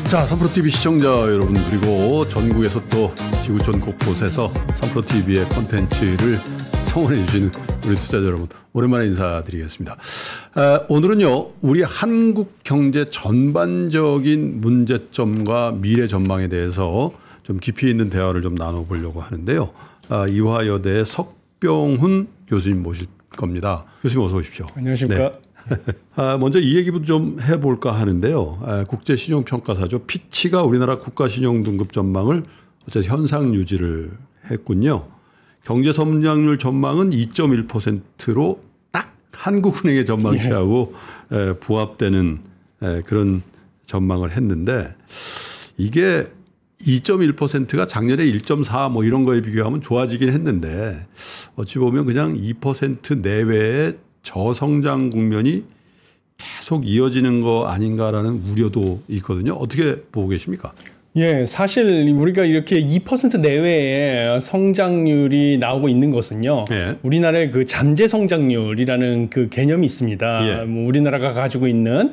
자, 3프로TV 시청자 여러분, 그리고 전국에서 또 지구촌 곳곳에서 3프로TV의 콘텐츠를 성원해 주시는 우리 투자자 여러분, 오랜만에 인사드리겠습니다. 오늘은요, 우리 한국 경제 전반적인 문제점과 미래 전망에 대해서 좀 깊이 있는 대화를 좀 나눠보려고 하는데요. 이화여대의 석병훈 교수님 모실 겁니다. 교수님 어서 오십시오. 안녕하십니까. 네. 먼저 이 얘기부터 좀 해볼까 하는데요. 국제신용평가사죠. 피치가 우리나라 국가신용등급 전망을 어쨌든 현상 유지를 했군요. 경제성장률 전망은 2.1%로 딱 한국은행의 전망치하고 부합되는 그런 전망을 했는데, 이게 2.1%가 작년에 1.4 뭐 이런 거에 비교하면 좋아지긴 했는데, 어찌 보면 그냥 2% 내외의 저성장 국면이 계속 이어지는 거 아닌가라는 우려도 있거든요. 어떻게 보고 계십니까? 예, 사실 우리가 이렇게 2% 내외의 성장률이 나오고 있는 것은요. 예. 우리나라의 그 잠재 성장률이라는 그 개념이 있습니다. 예. 뭐 우리나라가 가지고 있는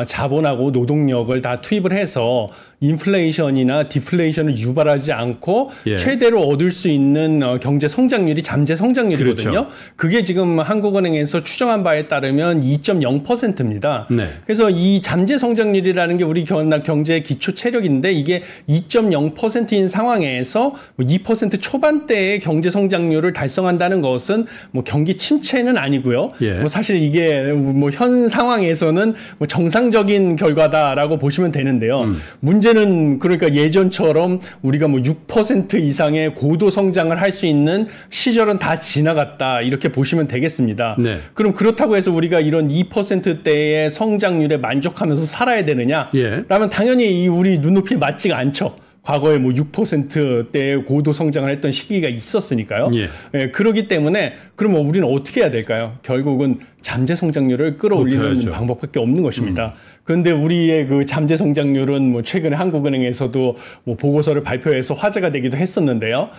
자본하고 노동력을 다 투입을 해서 인플레이션이나 디플레이션을 유발하지 않고 예. 최대로 얻을 수 있는 경제 성장률이 잠재 성장률이거든요. 그렇죠. 그게 지금 한국은행에서 추정한 바에 따르면 2.0%입니다. 네. 그래서 이 잠재 성장률이라는 게 우리 경제의 기초 체력인데, 이게 2.0%인 상황에서 2% 초반대의 경제 성장률을 달성한다는 것은 뭐 경기 침체는 아니고요. 예. 뭐 사실 이게 뭐 현 상황에서는 뭐 정상적인 결과다라고 보시면 되는데요. 문제는 그러니까 예전처럼 우리가 뭐 6% 이상의 고도 성장을 할 수 있는 시절은 다 지나갔다, 이렇게 보시면 되겠습니다. 네. 그럼 그렇다고 해서 우리가 이런 2%대의 성장률에 만족하면서 살아야 되느냐? 예. 라면 당연히 우리 눈높이에 맞지가 않죠. 과거에 뭐 6%대의 고도 성장을 했던 시기가 있었으니까요. 예. 예, 그렇기 때문에 그러면 우리는 어떻게 해야 될까요? 결국은 잠재 성장률을 끌어올리는 방법밖에 없는 것입니다. 그런데 우리의 그 잠재 성장률은 뭐 최근에 한국은행에서도 뭐 보고서를 발표해서 화제가 되기도 했었는데요.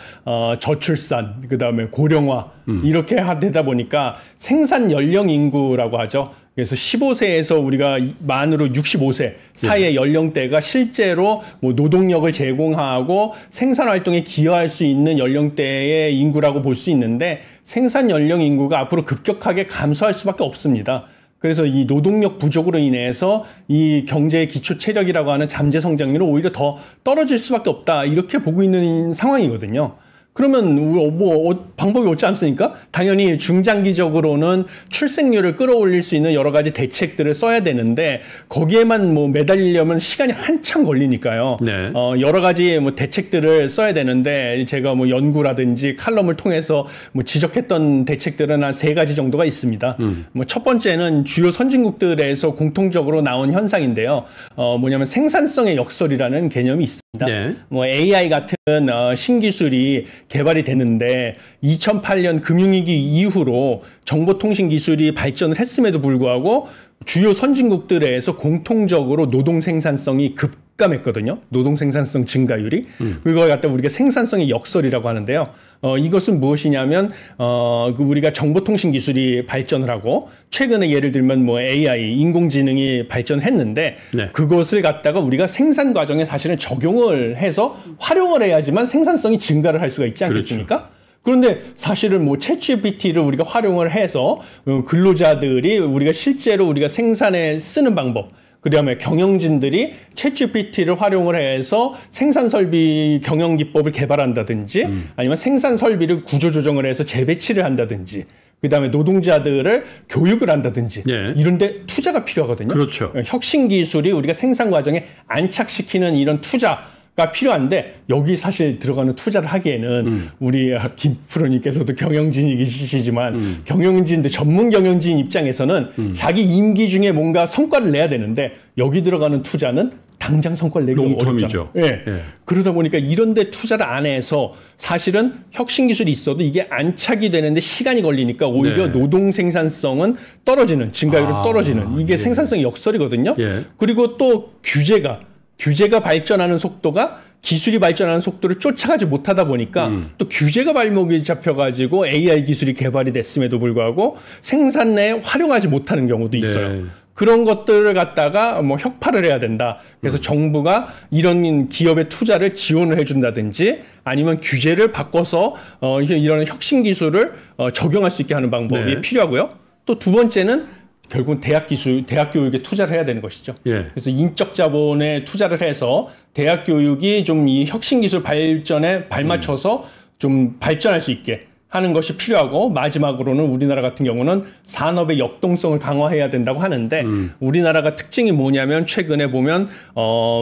저출산, 그다음에 고령화 이렇게 되다 보니까 생산 연령 인구라고 하죠. 그래서 15세에서 우리가 만으로 65세 사이의 연령대가 실제로 뭐 노동력을 제공하고 생산 활동에 기여할 수 있는 연령대의 인구라고 볼 수 있는데, 생산 연령 인구가 앞으로 급격하게 감소할 수밖에 없습니다. 그래서 이 노동력 부족으로 인해서 이 경제의 기초 체력이라고 하는 잠재 성장률은 오히려 더 떨어질 수밖에 없다, 이렇게 보고 있는 상황이거든요. 그러면 뭐 방법이 없지 않습니까? 당연히 중장기적으로는 출생률을 끌어올릴 수 있는 여러 가지 대책들을 써야 되는데, 거기에만 뭐 매달리려면 시간이 한참 걸리니까요. 네. 여러 가지 뭐 대책들을 써야 되는데, 제가 뭐 연구라든지 칼럼을 통해서 뭐 지적했던 대책들은 한 3가지 정도가 있습니다. 뭐 첫 번째는 주요 선진국들에서 공통적으로 나온 현상인데요. 뭐냐면 생산성의 역설이라는 개념이 있습니다. 네. 뭐 AI 같은 신기술이 개발이 되는데 2008년 금융위기 이후로 정보통신 기술이 발전을 했음에도 불구하고 주요 선진국들에서 공통적으로 노동 생산성이 급감했거든요. 노동 생산성 증가율이. 그걸 갖다 우리가 생산성의 역설이라고 하는데요. 이것은 무엇이냐면 우리가 정보통신 기술이 발전을 하고, 최근에 예를 들면 뭐 AI, 인공지능이 발전했는데 네. 그것을 갖다가 우리가 생산 과정에 사실은 적용을 해서 활용을 해야지만 생산성이 증가를 할 수가 있지 않겠습니까? 그렇죠. 그런데 사실은 뭐 챗GPT를 우리가 활용을 해서 근로자들이 우리가 실제로 우리가 생산에 쓰는 방법, 그다음에 경영진들이 챗GPT를 활용을 해서 생산 설비 경영 기법을 개발한다든지, 아니면 생산 설비를 구조 조정을 해서 재배치를 한다든지, 그다음에 노동자들을 교육을 한다든지, 예. 이런데 투자가 필요하거든요. 그렇죠. 혁신 기술이 우리가 생산 과정에 안착시키는 이런 투자가 필요한데, 여기 사실 들어가는 투자를 하기에는 우리 김 프로님께서도 경영진이시지만 경영진들, 전문 경영진 입장에서는 자기 임기 중에 뭔가 성과를 내야 되는데, 여기 들어가는 투자는 당장 성과를 내기 어렵죠. 예. 예. 그러다 보니까 이런 데 투자를 안 해서 사실은 혁신 기술이 있어도 이게 안착이 되는데 시간이 걸리니까 오히려 네. 노동 생산성은 떨어지는, 증가율은 떨어지는, 이게 예. 생산성의 역설이거든요. 예. 그리고 또 규제가 발전하는 속도가 기술이 발전하는 속도를 쫓아가지 못하다 보니까 또 규제가 발목이 잡혀가지고 AI 기술이 개발이 됐음에도 불구하고 생산 내에 활용하지 못하는 경우도 있어요. 네. 그런 것들을 갖다가 뭐 혁파를 해야 된다. 그래서 정부가 이런 기업의 투자를 지원을 해준다든지 아니면 규제를 바꿔서 이런 혁신 기술을 적용할 수 있게 하는 방법이 필요하고요. 또 두 번째는 결국은 대학 교육에 투자를 해야 되는 것이죠. 그래서 인적 자본에 투자를 해서 대학 교육이 좀 이 혁신 기술 발전에 발맞춰서 좀 발전할 수 있게 하는 것이 필요하고, 마지막으로는 우리나라 같은 경우는 산업의 역동성을 강화해야 된다고 하는데 우리나라가 특징이 뭐냐면 최근에 보면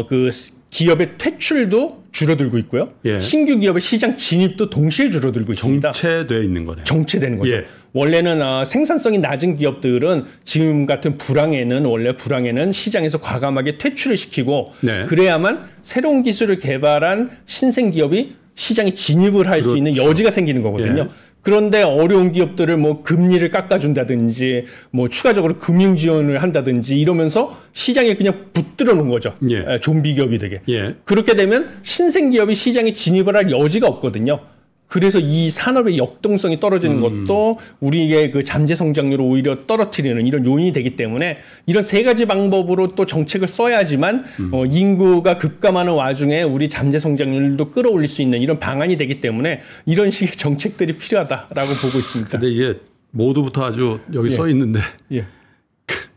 그 기업의 퇴출도 줄어들고 있고요. 신규 기업의 시장 진입도 동시에 줄어들고 있습니다. 정체되어 있는 거네요. 정체되는 거죠. 원래는 생산성이 낮은 기업들은 지금 같은 불황에는 시장에서 과감하게 퇴출을 시키고 그래야만 새로운 기술을 개발한 신생 기업이 시장에 진입을 할 수 있는 여지가 생기는 거거든요. 그런데 어려운 기업들을 뭐 금리를 깎아준다든지 뭐 추가적으로 금융 지원을 한다든지 이러면서 시장에 그냥 붙들어 놓은 거죠. 좀비 기업이 되게. 그렇게 되면 신생 기업이 시장에 진입을 할 여지가 없거든요. 그래서 이 산업의 역동성이 떨어지는 것도 우리의 그 잠재 성장률을 오히려 떨어뜨리는 이런 요인이 되기 때문에 이런 세 가지 방법으로 또 정책을 써야지만 인구가 급감하는 와중에 우리 잠재 성장률도 끌어올릴 수 있는 이런 방안이 되기 때문에 이런 식의 정책들이 필요하다라고 보고 있습니다. 근데 이게 모두부터 아주 여기 써 있는데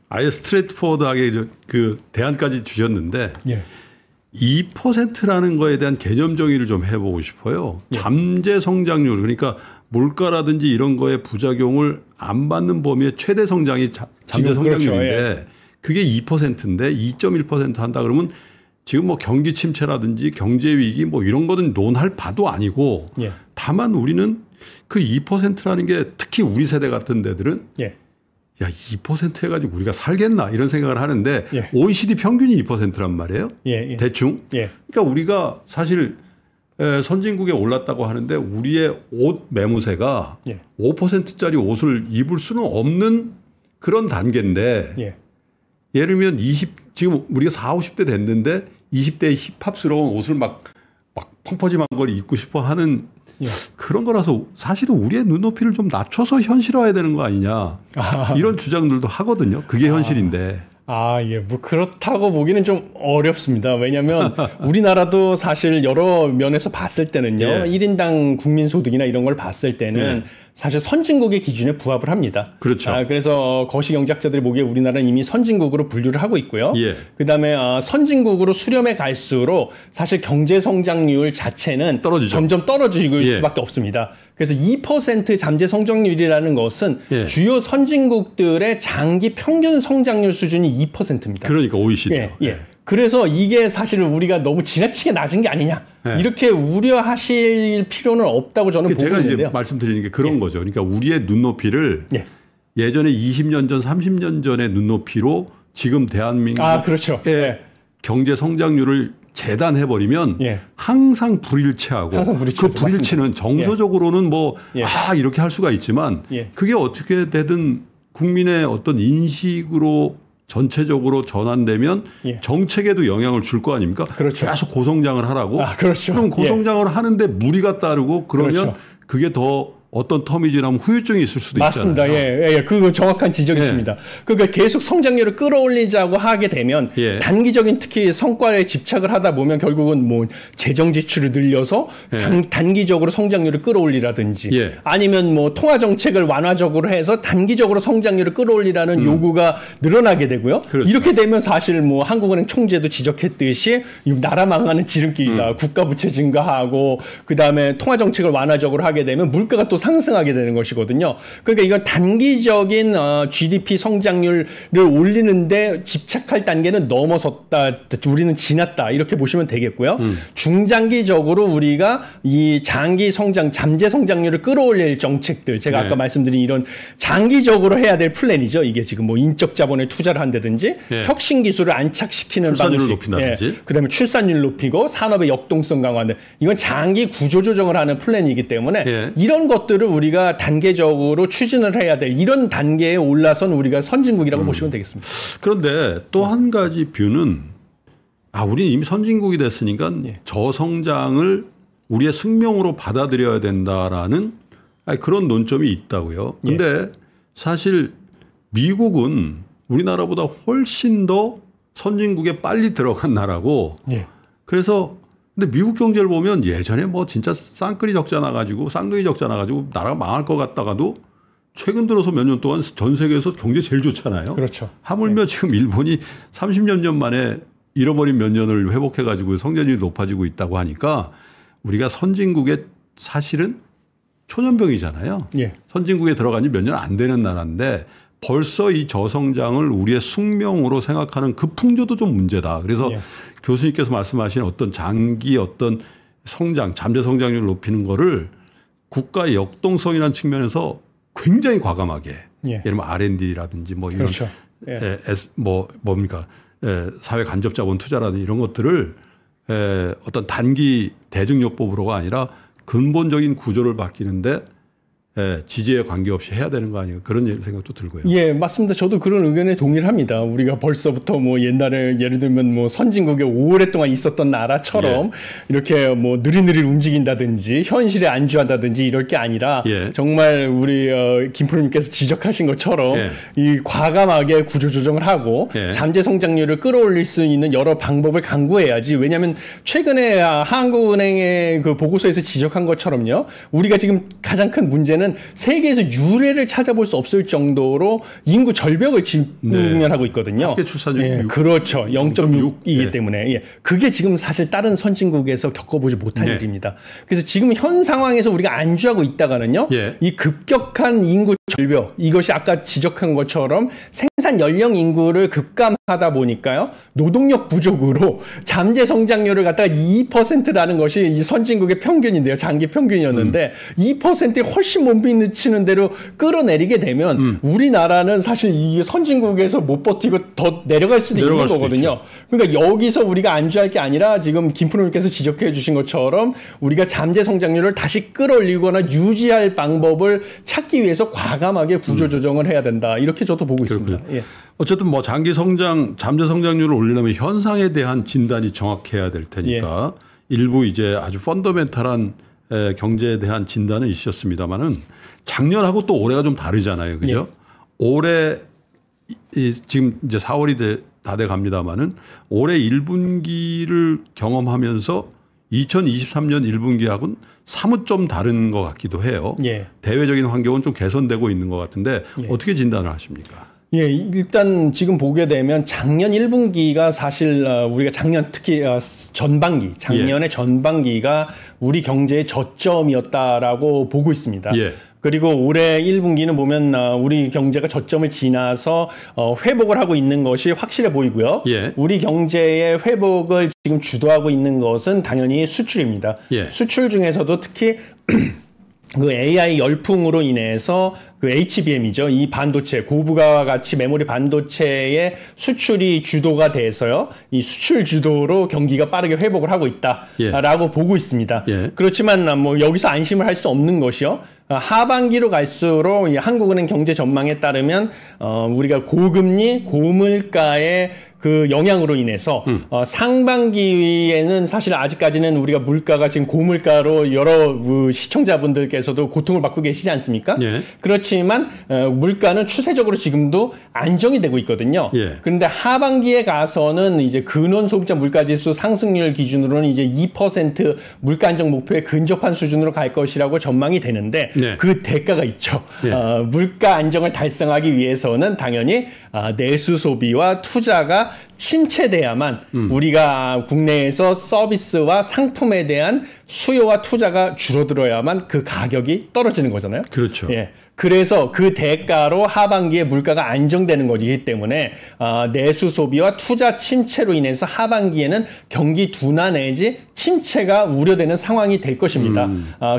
아예 스트레이트포워드하게 그 대안까지 주셨는데 2%라는 거에 대한 개념 정의를 좀 해보고 싶어요. 잠재 성장률, 그러니까 물가라든지 이런 거에 부작용을 안 받는 범위의 최대 성장이 잠재 성장률인데 그게 2%인데 2.1% 한다 그러면 지금 뭐 경기 침체라든지 경제 위기 뭐 이런 거는 논할 바도 아니고 다만 우리는 그 2%라는 게 특히 우리 세대 같은 데들은 야, 2% 해가지고 우리가 살겠나 이런 생각을 하는데 OECD 평균이 2%란 말이에요. 대충. 그러니까 우리가 사실 선진국에 올랐다고 하는데 우리의 옷 매무새가 5%짜리 옷을 입을 수는 없는 그런 단계인데 예를 들면 지금 우리가 40, 50대 됐는데 20대의 힙합스러운 옷을 막 펑퍼짐한 걸 입고 싶어 하는 그런 거라서 사실은 우리의 눈높이를 좀 낮춰서 현실화해야 되는 거 아니냐. 이런 주장들도 하거든요. 그게 현실인데. 뭐 그렇다고 보기는 좀 어렵습니다. 왜냐하면 우리나라도 사실 여러 면에서 봤을 때는요. 1인당 국민소득이나 이런 걸 봤을 때는 사실 선진국의 기준에 부합을 합니다. 그렇죠. 그래서 거시경제학자들이 보기에 우리나라는 이미 선진국으로 분류를 하고 있고요. 그다음에 선진국으로 수렴해 갈수록 사실 경제 성장률 자체는 점점 떨어지고 있을 수밖에 없습니다. 그래서 2% 잠재 성장률이라는 것은 주요 선진국들의 장기 평균 성장률 수준이 2%입니다. 그러니까 OECD. 그래서 이게 사실은 우리가 너무 지나치게 낮은 게 아니냐. 이렇게 우려하실 필요는 없다고 저는 보고 있는데요. 제가 이제 말씀드리는 게 그런 거죠. 그러니까 우리의 눈높이를 예전에 20년 전, 30년 전의 눈높이로 지금 대한민국의 그렇죠. 경제 성장률을 재단해버리면 항상 불일치하고 그 불일치는 정서적으로는 이렇게 할 수가 있지만 그게 어떻게 되든 국민의 어떤 인식으로 전체적으로 전환되면 정책에도 영향을 줄 거 아닙니까? 계속 고성장을 하라고. 그럼 고성장을 하는데 무리가 따르고 그러면 그게 더 어떤 텀이 지나면 후유증이 있을 수도 맞습니다. 있잖아요. 그건 정확한 지적이십니다. 그러니까 계속 성장률을 끌어올리자고 하게 되면 단기적인 특히 성과에 집착을 하다 보면 결국은 뭐 재정 지출을 늘려서 단기적으로 성장률을 끌어올리라든지 아니면 뭐 통화 정책을 완화적으로 해서 단기적으로 성장률을 끌어올리라는 요구가 늘어나게 되고요. 이렇게 되면 사실 뭐 한국은행 총재도 지적했듯이 나라 망하는 지름길이다. 국가 부채 증가하고 그다음에 통화 정책을 완화적으로 하게 되면 물가가 또 상승하게 되는 것이거든요. 그러니까 이건 단기적인 GDP 성장률을 올리는데 집착할 단계는 넘어섰다. 우리는 지났다. 이렇게 보시면 되겠고요. 중장기적으로 우리가 이 장기 성장, 잠재 성장률을 끌어올릴 정책들, 제가 아까 말씀드린 이런 장기적으로 해야 될 플랜이죠. 이게 지금 뭐 인적 자본에 투자를 한다든지 혁신 기술을 안착시키는 출산율을 방식, 높인다든지 그다음에 출산율 높이고 산업의 역동성 강화인데 이건 장기 구조 조정을 하는 플랜이기 때문에 이런 것들을 우리가 단계적으로 추진을 해야 될 이런 단계에 올라선 우리가 선진국이라고 보시면 되겠습니다. 그런데 또 한 가지 뷰는 우리는 이미 선진국이 됐으니까 저성장을 우리의 숙명으로 받아들여야 된다라는 그런 논점이 있다고요. 근데 사실 미국은 우리나라보다 훨씬 더 선진국에 빨리 들어간 나라고. 예. 그래서 근데 미국 경제를 보면 예전에 뭐 진짜 쌍둥이 적자 나가지고 나라가 망할 것 같다가도 최근 들어서 몇 년 동안 전 세계에서 경제 제일 좋잖아요. 그렇죠. 하물며 지금 일본이 30몇 년 만에 잃어버린 몇 년을 회복해가지고 성장률이 높아지고 있다고 하니까 우리가 선진국에 사실은 초년병이잖아요. 예. 선진국에 들어간 지 몇 년 안 되는 나라인데 벌써 이 저성장을 우리의 숙명으로 생각하는 그 풍조도 좀 문제다. 그래서 예. 교수님께서 말씀하신 어떤 장기 어떤 성장, 잠재 성장률을 높이는 거를 국가의 역동성이라는 측면에서 굉장히 과감하게 예. 예를 들면 R&D라든지 뭐 이런 그렇죠. 예. 뭡니까 사회 간접 자본 투자라든지 이런 것들을 어떤 단기 대증요법으로가 아니라 근본적인 구조를 바뀌는데 지지에 관계없이 해야 되는 거 아니에요? 그런 생각도 들고요. 예, 맞습니다. 저도 그런 의견에 동의를 합니다. 우리가 벌써부터 뭐 옛날에 예를 들면 뭐 선진국에 오랫동안 있었던 나라처럼 예. 이렇게 뭐 느릿느릿 움직인다든지 현실에 안주한다든지 이럴 게 아니라 예. 정말 우리 김프로님께서 지적하신 것처럼 예. 이 과감하게 구조조정을 하고 예. 잠재 성장률을 끌어올릴 수 있는 여러 방법을 강구해야지. 왜냐하면 최근에 한국은행의 그 보고서에서 지적한 것처럼요. 우리가 지금 가장 큰 문제는 세계에서 유례를 찾아볼 수 없을 정도로 인구 절벽을 직면하고 있거든요. 합계 출산율 예, 그렇죠. 0.6이기 네. 때문에 예. 그게 지금 사실 다른 선진국에서 겪어보지 못한 네. 일입니다. 그래서 지금 현 상황에서 우리가 안주하고 있다가는요. 예. 이 급격한 인구 절벽 이것이 아까 지적한 것처럼 생산 연령 인구를 급감하다 보니까요. 노동력 부족으로 잠재 성장률을 갖다가 2%라는 것이 이 선진국의 평균인데요. 장기 평균이었는데 2%에 훨씬 못 미치는 대로 끌어내리게 되면 우리나라는 사실 이 선진국에서 못 버티고 더 내려갈 수도 있는 거거든요. 그러니까 여기서 우리가 안주할 게 아니라 지금 김프로님께서 지적해 주신 것처럼 우리가 잠재 성장률을 다시 끌어올리거나 유지할 방법을 찾기 위해서 과감하게 구조조정을 해야 된다. 이렇게 저도 보고 있습니다. 예. 어쨌든 뭐 장기 성장, 잠재 성장률을 올리려면 현상에 대한 진단이 정확해야 될 테니까 예. 일부 이제 아주 펀더멘탈한 경제에 대한 진단은 있었습니다만은 작년하고 또 올해가 좀 다르잖아요. 그죠? 예. 올해 지금 이제 4월이 다 돼 갑니다만은 올해 1분기를 경험하면서 2023년 1분기하고는 사뭇 좀 다른 것 같기도 해요. 예. 대외적인 환경은 좀 개선되고 있는 것 같은데 예. 어떻게 진단을 하십니까? 예, 일단 지금 보게 되면 작년 1분기가 사실 우리가 작년 특히 전반기, 작년의 예. 전반기가 우리 경제의 저점이었다라고 보고 있습니다. 예. 그리고 올해 1분기는 보면 우리 경제가 저점을 지나서 회복을 하고 있는 것이 확실해 보이고요. 예. 우리 경제의 회복을 지금 주도하고 있는 것은 당연히 수출입니다. 예. 수출 중에서도 특히 그 AI 열풍으로 인해서 그 HBM이죠. 이 반도체, 고부가와 같이 메모리 반도체의 수출이 주도가 돼서요. 이 수출 주도로 경기가 빠르게 회복을 하고 있다라고 예. 보고 있습니다. 예. 그렇지만 뭐 여기서 안심을 할 수 없는 것이요. 하반기로 갈수록 이 한국은행 경제 전망에 따르면 우리가 고금리, 고물가의 그 영향으로 인해서 상반기에는 사실 아직까지는 우리가 물가가 지금 고물가로 여러 시청자분들께서도 고통을 받고 계시지 않습니까? 예. 그렇지만 물가는 추세적으로 지금도 안정이 되고 있거든요. 예. 그런데 하반기에 가서는 이제 근원 소비자 물가지수 상승률 기준으로는 이제 2% 물가 안정 목표에 근접한 수준으로 갈 것이라고 전망이 되는데 네. 그 대가가 있죠. 네. 물가 안정을 달성하기 위해서는 당연히 내수 소비와 투자가 침체돼야만 우리가 국내에서 서비스와 상품에 대한 수요와 투자가 줄어들어야만 그 가격이 떨어지는 거잖아요. 그렇죠. 예. 그래서 그 대가로 하반기에 물가가 안정되는 것이기 때문에 내수 소비와 투자 침체로 인해서 하반기에는 경기 둔화 내지 침체가 우려되는 상황이 될 것입니다.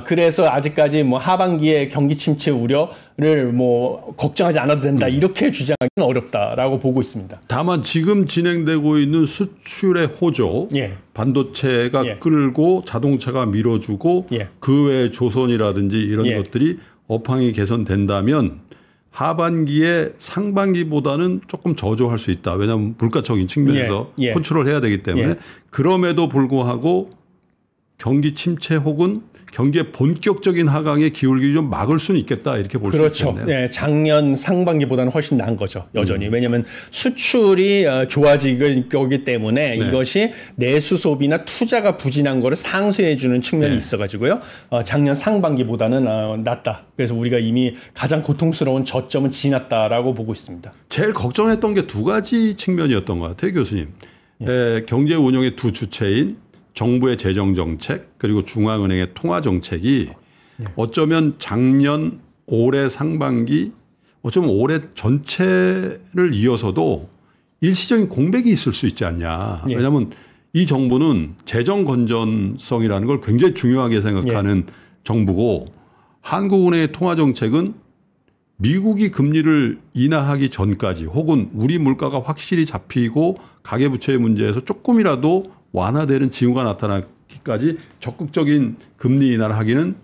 그래서 아직까지 뭐 하반기에 경기 침체 우려를 뭐 걱정하지 않아도 된다 이렇게 주장하기는 어렵다라고 보고 있습니다. 다만 지금 진행되고 있는 수출의 호조, 예. 반도체가 예. 끌고 자동차가 밀어주고 예. 그 외에 조선이라든지 이런 예. 것들이 업황이 개선된다면 하반기에 상반기보다는 조금 저조할 수 있다. 왜냐하면 물가적인 측면에서 컨트롤해야 되기 때문에 그럼에도 불구하고 경기 침체 혹은 경기의 본격적인 하강에 기울기 좀 막을 수는 있겠다 이렇게 볼 수 그렇죠. 있겠네요. 네, 작년 상반기보다는 훨씬 나은 거죠. 여전히. 왜냐하면 수출이 좋아지기 거기 때문에 네. 이것이 내수 소비나 투자가 부진한 거를 상쇄해 주는 측면이 네. 있어가지고요. 작년 상반기보다는 낫다. 그래서 우리가 이미 가장 고통스러운 저점은 지났다라고 보고 있습니다. 제일 걱정했던 게 두 가지 측면이었던 것 같아요, 교수님. 예. 경제 운영의 두 주체인 정부의 재정 정책 그리고 중앙은행의 통화 정책이 어쩌면 작년 올해 상반기 어쩌면 올해 전체를 이어서도 일시적인 공백이 있을 수 있지 않냐. 왜냐하면 이 정부는 재정 건전성이라는 걸 굉장히 중요하게 생각하는 정부고 한국은행의 통화 정책은 미국이 금리를 인하하기 전까지 혹은 우리 물가가 확실히 잡히고 가계부채의 문제에서 조금이라도 완화되는 징후가 나타나기까지 적극적인 금리 인하를 하기는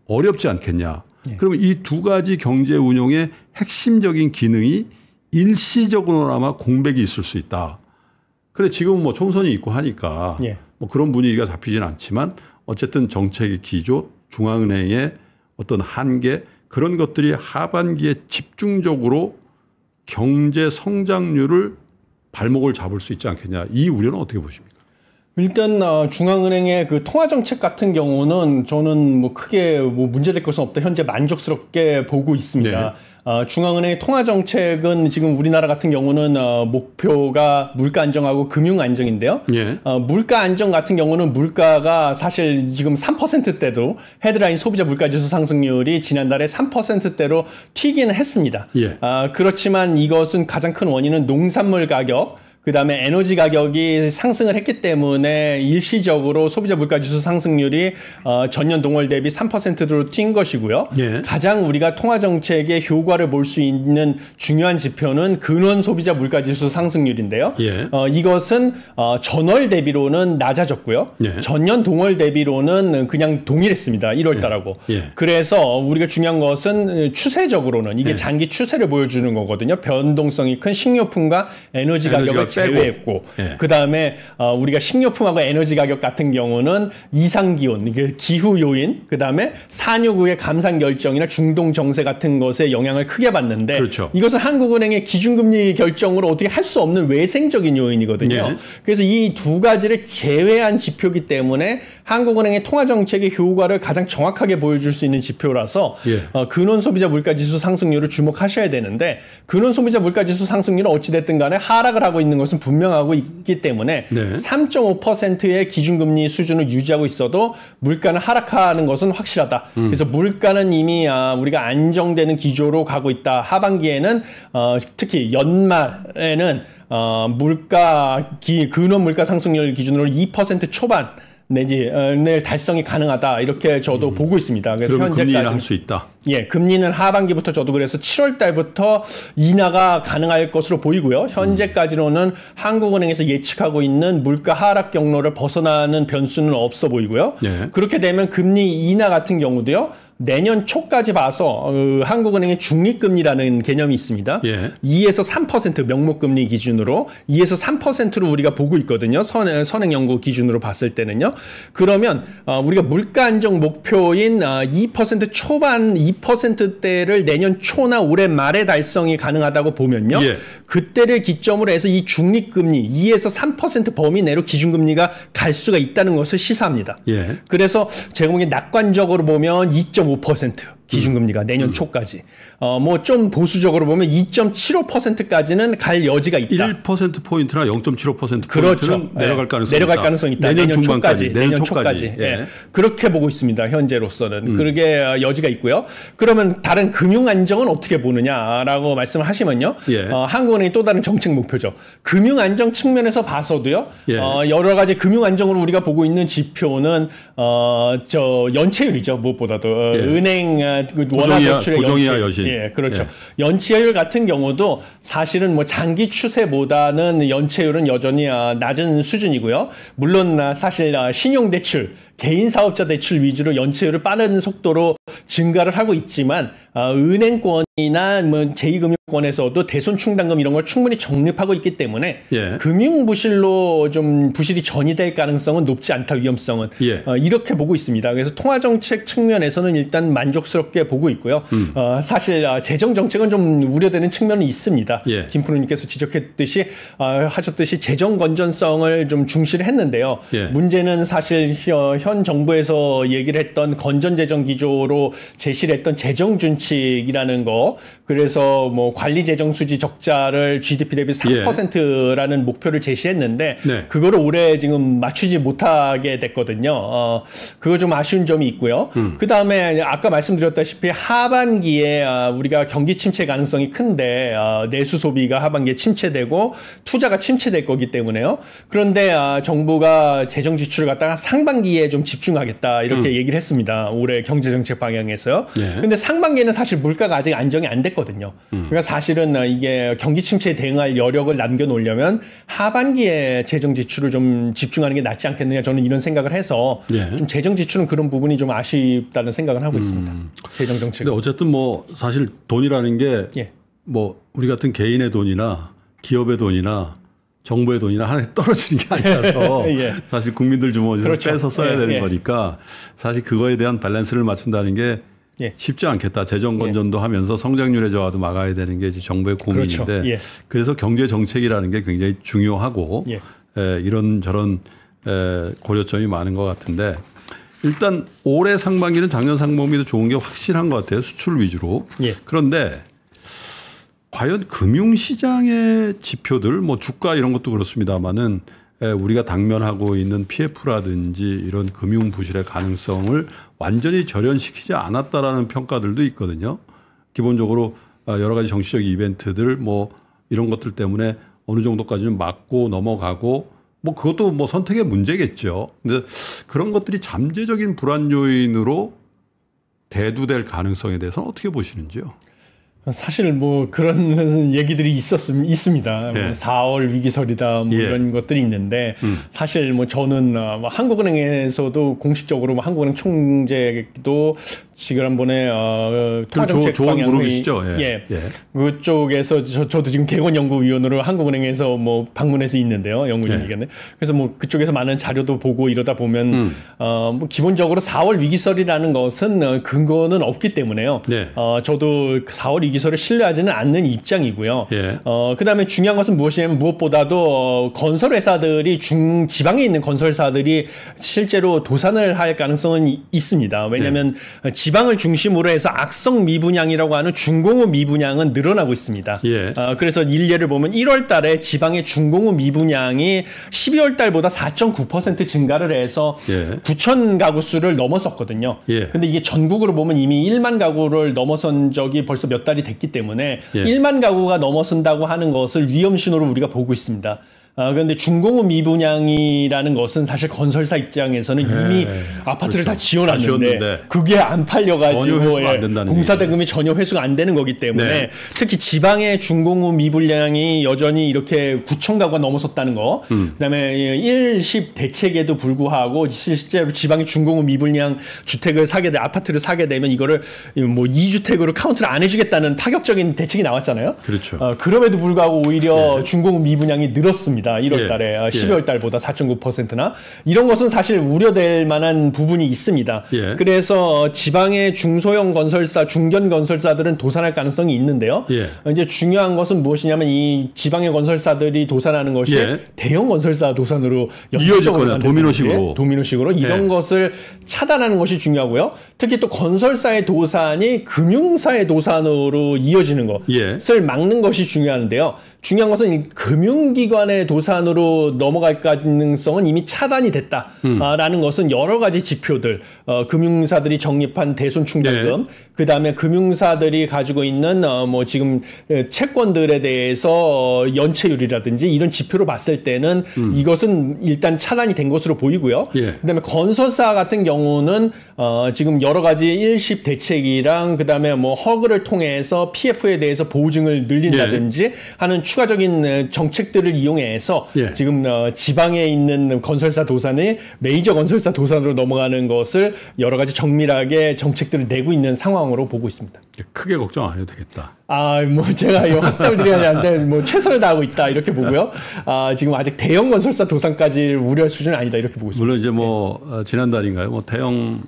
어렵지 않겠냐. 그러면 이 두 가지 경제 운용의 핵심적인 기능이 일시적으로나마 공백이 있을 수 있다. 그런데 지금은 뭐 총선이 있고 하니까 뭐 그런 분위기가 잡히지는 않지만 어쨌든 정책의 기조, 중앙은행의 어떤 한계 그런 것들이 하반기에 집중적으로 경제 성장률을 발목을 잡을 수 있지 않겠냐. 이 우려는 어떻게 보십니까? 일단 중앙은행의 그 통화 정책 같은 경우는 저는 뭐 크게 뭐 문제될 것은 없다. 현재 만족스럽게 보고 있습니다. 네. 중앙은행의 통화 정책은 지금 우리나라 같은 경우는 목표가 물가 안정하고 금융 안정인데요. 네. 물가 안정 같은 경우는 물가가 사실 지금 3%대도 헤드라인 소비자 물가지수 상승률이 지난달에 3%대로 튀기는 했습니다. 네. 그렇지만 이것은 가장 큰 원인은 농산물 가격 그다음에 에너지 가격이 상승을 했기 때문에 일시적으로 소비자 물가지수 상승률이 전년 동월 대비 3%로 뛴 것이고요. 예. 가장 우리가 통화정책의 효과를 볼 수 있는 중요한 지표는 근원 소비자 물가지수 상승률인데요. 예. 이것은 전월 대비로는 낮아졌고요. 예. 전년 동월 대비로는 그냥 동일했습니다. 1월 달하고. 예. 그래서 우리가 중요한 것은 추세적으로는 이게 장기 추세를 보여주는 거거든요. 변동성이 큰 식료품과 에너지 가격을 제외했고 예. 그다음에 우리가 식료품하고 에너지 가격 같은 경우는 이상기온, 기후 요인, 그다음에 산유국의 감산 결정이나 중동 정세 같은 것에 영향을 크게 받는데 그렇죠. 이것은 한국은행의 기준금리 결정으로 어떻게 할 수 없는 외생적인 요인이거든요. 예. 그래서 이 두 가지를 제외한 지표이기 때문에 한국은행의 통화정책의 효과를 가장 정확하게 보여줄 수 있는 지표라서 예. 근원 소비자 물가지수 상승률을 주목하셔야 되는데 근원 소비자 물가지수 상승률은 어찌됐든 간에 하락을 하고 있는 것은 분명하고 있기 때문에 네. 3.5%의 기준금리 수준을 유지하고 있어도 물가는 하락하는 것은 확실하다. 그래서 물가는 이미 우리가 안정되는 기조로 가고 있다. 하반기에는 특히 연말에는 근원 물가 상승률 기준으로 2% 초반 내지를 달성이 가능하다 이렇게 저도 보고 있습니다. 그래서 현재까지 금리는 할 수 있다. 예, 금리는 하반기부터 저도 그래서 7월 달부터 인하가 가능할 것으로 보이고요. 현재까지로는 한국은행에서 예측하고 있는 물가 하락 경로를 벗어나는 변수는 없어 보이고요. 예. 그렇게 되면 금리 인하 같은 경우도요. 내년 초까지 봐서 한국은행의 중립금리라는 개념이 있습니다. 예. 2에서 3% 명목금리 기준으로 2에서 3%로 우리가 보고 있거든요. 선행연구 기준으로 봤을 때는요. 그러면 우리가 물가 안정 목표인 2% 초반 2%대를 내년 초나 올해 말에 달성이 가능하다고 보면요. 예. 그때를 기점으로 해서 이 중립금리 2에서 3% 범위 내로 기준금리가 갈 수가 있다는 것을 시사합니다. 예. 그래서 제가 보기엔 낙관적으로 보면 2.5% 기준금리가 내년 초까지. 뭐 좀 보수적으로 보면 2.75%까지는 갈 여지가 있다. 1%포인트나 0.75%포인트는 그렇죠. 내려갈 가능성이 내려갈 있다. 가능성이 있다. 내년 초까지. 내년 초까지. 예. 예. 그렇게 보고 있습니다. 현재로서는. 그게 여지가 있고요. 그러면 다른 금융 안정은 어떻게 보느냐라고 말씀을 하시면요. 예. 한국은행이 또 다른 정책 목표죠. 금융 안정 측면에서 봐서도요. 예. 여러 가지 금융 안정으로 우리가 보고 있는 지표는 연체율이죠. 무엇보다도. 예. 은행 원화 대출의 고정이하 여신. 예, 그렇죠. 예. 연체율 같은 경우도 사실은 뭐 장기 추세보다는 연체율은 여전히 낮은 수준이고요. 물론 사실 신용대출, 개인 사업자 대출 위주로 연체율을 빠른 속도로 증가를 하고 있지만 은행권 이나 뭐 제2금융권에서도 대손 충당금 이런 걸 충분히 적립하고 있기 때문에 금융 부실로 좀 부실이 전이될 가능성은 높지 않다, 위험성은. 이렇게 보고 있습니다. 그래서 통화 정책 측면에서는 일단 만족스럽게 보고 있고요. 사실 재정 정책은 좀 우려되는 측면이 있습니다. 김 프로님께서 지적했듯이 하셨듯이 재정 건전성을 좀 중시를 했는데요. 문제는 사실 현 정부에서 얘기를 했던 건전 재정 기조로 제시를 했던 재정 준칙이라는 거, 그래서 뭐 관리 재정 수지 적자를 GDP 대비 3%라는 목표를 제시했는데 그거를 올해 지금 맞추지 못하게 됐거든요. 그거 좀 아쉬운 점이 있고요. 그 다음에 아까 말씀드렸다시피 하반기에 우리가 경기 침체 가능성이 큰데 내수 소비가 하반기에 침체되고 투자가 침체될 거기 때문에요. 그런데 정부가 재정 지출을 갖다가 상반기에 좀 집중하겠다 이렇게 얘기를 했습니다. 올해 경제정책 방향에서요. 근데 상반기에는 사실 물가가 아직 안정이 안 됐거든요. 그러니까 사실은 이게 경기 침체에 대응할 여력을 남겨놓으려면 하반기에 재정 지출을 좀 집중하는 게 낫지 않겠느냐, 저는 이런 생각을 해서 좀 재정 지출은 그런 부분이 좀 아쉽다는 생각을 하고 있습니다. 재정 정책. 근데 어쨌든 뭐 사실 돈이라는 게 뭐 우리 같은 개인의 돈이나 기업의 돈이나 정부의 돈이나 하나에 떨어지는 게 아니라서 사실 국민들 주머니에서 빼서 써야 되는 거니까 사실 그거에 대한 밸런스를 맞춘다는 게 쉽지 않겠다. 재정 건전도 하면서 성장률의 저하도 막아야 되는 게 이제 정부의 고민인데 그래서 경제 정책이라는 게 굉장히 중요하고 이런저런 고려점이 많은 것 같은데 일단 올해 상반기는 작년 상반기도 좋은 게 확실한 것 같아요. 수출 위주로. 그런데 과연 금융시장의 지표들, 뭐 주가 이런 것도 그렇습니다만은 우리가 당면하고 있는 PF라든지 이런 금융 부실의 가능성을 완전히 절연시키지 않았다라는 평가들도 있거든요. 기본적으로 여러 가지 정치적 이벤트들 뭐 이런 것들 때문에 어느 정도까지는 막고 넘어가고 뭐 그것도 뭐 선택의 문제겠죠. 근데 그런 것들이 잠재적인 불안 요인으로 대두될 가능성에 대해서는 어떻게 보시는지요? 사실 뭐 그런 얘기들이 있습니다. 뭐 4월 위기설이다 뭐 이런 것들이 있는데 사실 뭐 저는 한국은행에서도 공식적으로 한국은행 총재도 지난번에 통화정책 방향회의 그쪽에서 저도 지금 개건연구위원으로 한국은행에서 뭐 방문해서 있는데요, 연구위원이겠네. 그래서 뭐 그쪽에서 많은 자료도 보고 이러다 보면 뭐 기본적으로 4월 위기설이라는 것은 근거는 없기 때문에요. 저도 4월 위기설을 신뢰하지는 않는 입장이고요. 그다음에 중요한 것은 무엇이냐면 무엇보다도 건설 회사들이 지방에 있는 건설사들이 실제로 도산을 할 가능성은 있습니다. 왜냐하면 지방을 중심으로 해서 악성 미분양이라고 하는 중공업 미분양은 늘어나고 있습니다. 그래서 일례를 보면 1월 달에 지방의 중공업 미분양이 12월 달보다 4.9% 증가를 해서 9천 가구 수를 넘어섰거든요. 근데 이게 전국으로 보면 이미 1만 가구를 넘어선 적이 벌써 몇 달이 됐기 때문에 1만 가구가 넘어선다고 하는 것을 위험 신호로 우리가 보고 있습니다. 그런데 중공업 미분양이라는 것은 사실 건설사 입장에서는 이미 아파트를 다 지어놨는데 그게 안 팔려가지고 공사 대금이 전혀 회수가 안 되는 거기 때문에 특히 지방의 중공업 미분양이 여전히 이렇게 9천 가구가 넘어섰다는 거, 그다음에 일십 대책에도 불구하고 실제로 지방의 중공업 미분양 주택을 아파트를 사게 되면 이거를 뭐 2주택으로 카운트를 안 해주겠다는 파격적인 대책이 나왔잖아요. 그럼에도 불구하고 오히려 중공업 미분양이 늘었습니다. 1월 달에 12월 달보다 4.9%나 이런 것은 사실 우려될 만한 부분이 있습니다. 그래서 지방의 중소형 건설사, 중견 건설사들은 도산할 가능성이 있는데요. 이제 중요한 것은 무엇이냐면 이 지방의 건설사들이 도산하는 것이 대형 건설사 도산으로 이어질 거냐, 도미노식으로 이런 것을 차단하는 것이 중요하고요. 특히 또 건설사의 도산이 금융사의 도산으로 이어지는 것을 막는 것이 중요한데요. 중요한 것은 이 금융기관의 도산으로 넘어갈 가능성은 이미 차단이 됐다라는 것은 여러 가지 지표들, 금융사들이 적립한 대손 충당금, 그 다음에 금융사들이 가지고 있는 뭐 지금 채권들에 대해서 연체율이라든지 이런 지표로 봤을 때는 이것은 일단 차단이 된 것으로 보이고요. 그 다음에 건설사 같은 경우는 지금 여러 가지 일십 대책이랑 그 다음에 뭐 허그를 통해서 PF에 대해서 보증을 늘린다든지 하는 추가적인 정책들을 이용해서 해서 지금 지방에 있는 건설사 도산이 메이저 건설사 도산으로 넘어가는 것을 여러 가지 정밀하게 정책들을 내고 있는 상황으로 보고 있습니다. 크게 걱정 안 해도 되겠다. 뭐 제가 이 확답드려야 하는데 뭐 최선을 다하고 있다 이렇게 보고요. 지금 아직 대형 건설사 도산까지 우려할 수준은 아니다 이렇게 보고 있습니다. 물론 이제 뭐 지난달인가요? 뭐 대형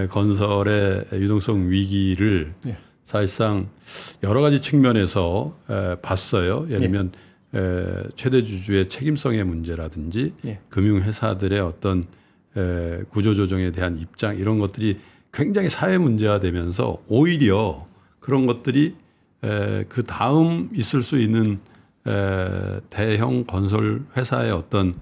건설의 유동성 위기를 사실상 여러 가지 측면에서 봤어요. 예를 들면 최대 주주의 책임성의 문제라든지 금융회사들의 어떤 구조조정에 대한 입장 이런 것들이 굉장히 사회 문제화되면서 오히려 그런 것들이 그 다음 있을 수 있는 대형 건설 회사의 어떤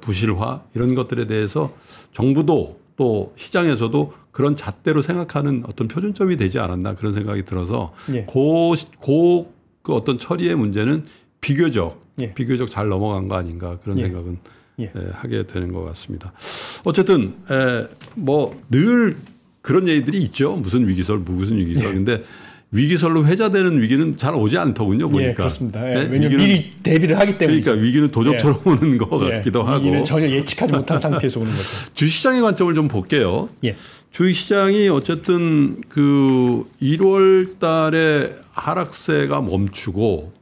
부실화 이런 것들에 대해서 정부도 또 시장에서도 그런 잣대로 생각하는 어떤 표준점이 되지 않았나 그런 생각이 들어서 그 어떤 처리의 문제는 비교적 잘 넘어간 거 아닌가 그런 생각은 하게 되는 것 같습니다. 어쨌든 뭐 늘 그런 얘기들이 있죠. 무슨 위기설, 무슨 위기설. 근데 위기설로 회자되는 위기는 잘 오지 않더군요. 보니까. 그렇습니다. 왜냐하면 미리 대비를 하기 때문에. 그러니까 위기는 도적처럼 오는 것 같기도 하고. 위기는 전혀 예측하지 못한 상태에서 오는 거죠. 주식시장의 관점을 좀 볼게요. 주식시장이 어쨌든 그 1월 달에 하락세가 멈추고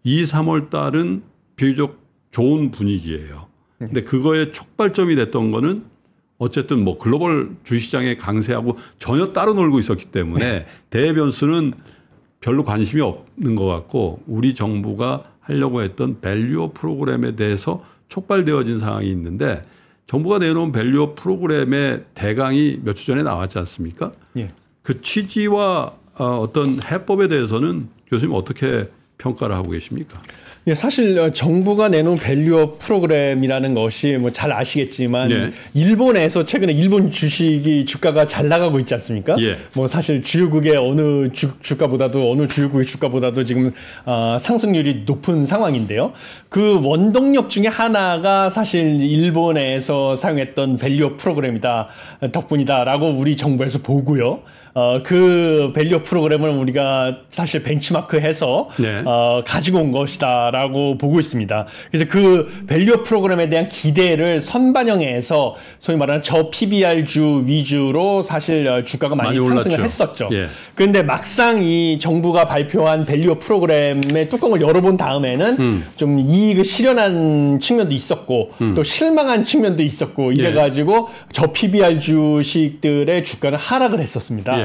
2, 3월 달은 비교적 좋은 분위기예요. 근데 그거의 촉발점이 됐던 거는 어쨌든 뭐 글로벌 주식시장의 강세하고 전혀 따로 놀고 있었기 때문에 대변수는 별로 관심이 없는 것 같고 우리 정부가 하려고 했던 밸류업 프로그램에 대해서 촉발되어진 상황이 있는데 정부가 내놓은 밸류업 프로그램의 대강이 몇 주 전에 나왔지 않습니까? 그 취지와 어떤 해법에 대해서는 교수님 어떻게 평가를 하고 계십니까? 사실 정부가 내놓은 밸류업 프로그램이라는 것이 뭐 잘 아시겠지만 일본에서 최근에 일본 주식이 주가가 잘 나가고 있지 않습니까? 뭐 사실 주요국의 어느 주가보다도 어느 주요국의 주가보다도 지금 상승률이 높은 상황인데요. 그 원동력 중에 하나가 사실 일본에서 사용했던 밸류업 프로그램이다 덕분이다라고 우리 정부에서 보고요. 그 밸류업 프로그램을 우리가 사실 벤치마크해서 가지고 온 것이다라고 보고 있습니다. 그래서 그 밸류업 프로그램에 대한 기대를 선반영해서 소위 말하는 저 PBR주 위주로 사실 주가가 많이 상승을 했었죠. 그런데 막상 이 정부가 발표한 밸류업 프로그램의 뚜껑을 열어본 다음에는 좀 이익을 실현한 측면도 있었고 또 실망한 측면도 있었고 이래가지고 저 PBR 주식들의 주가는 하락을 했었습니다.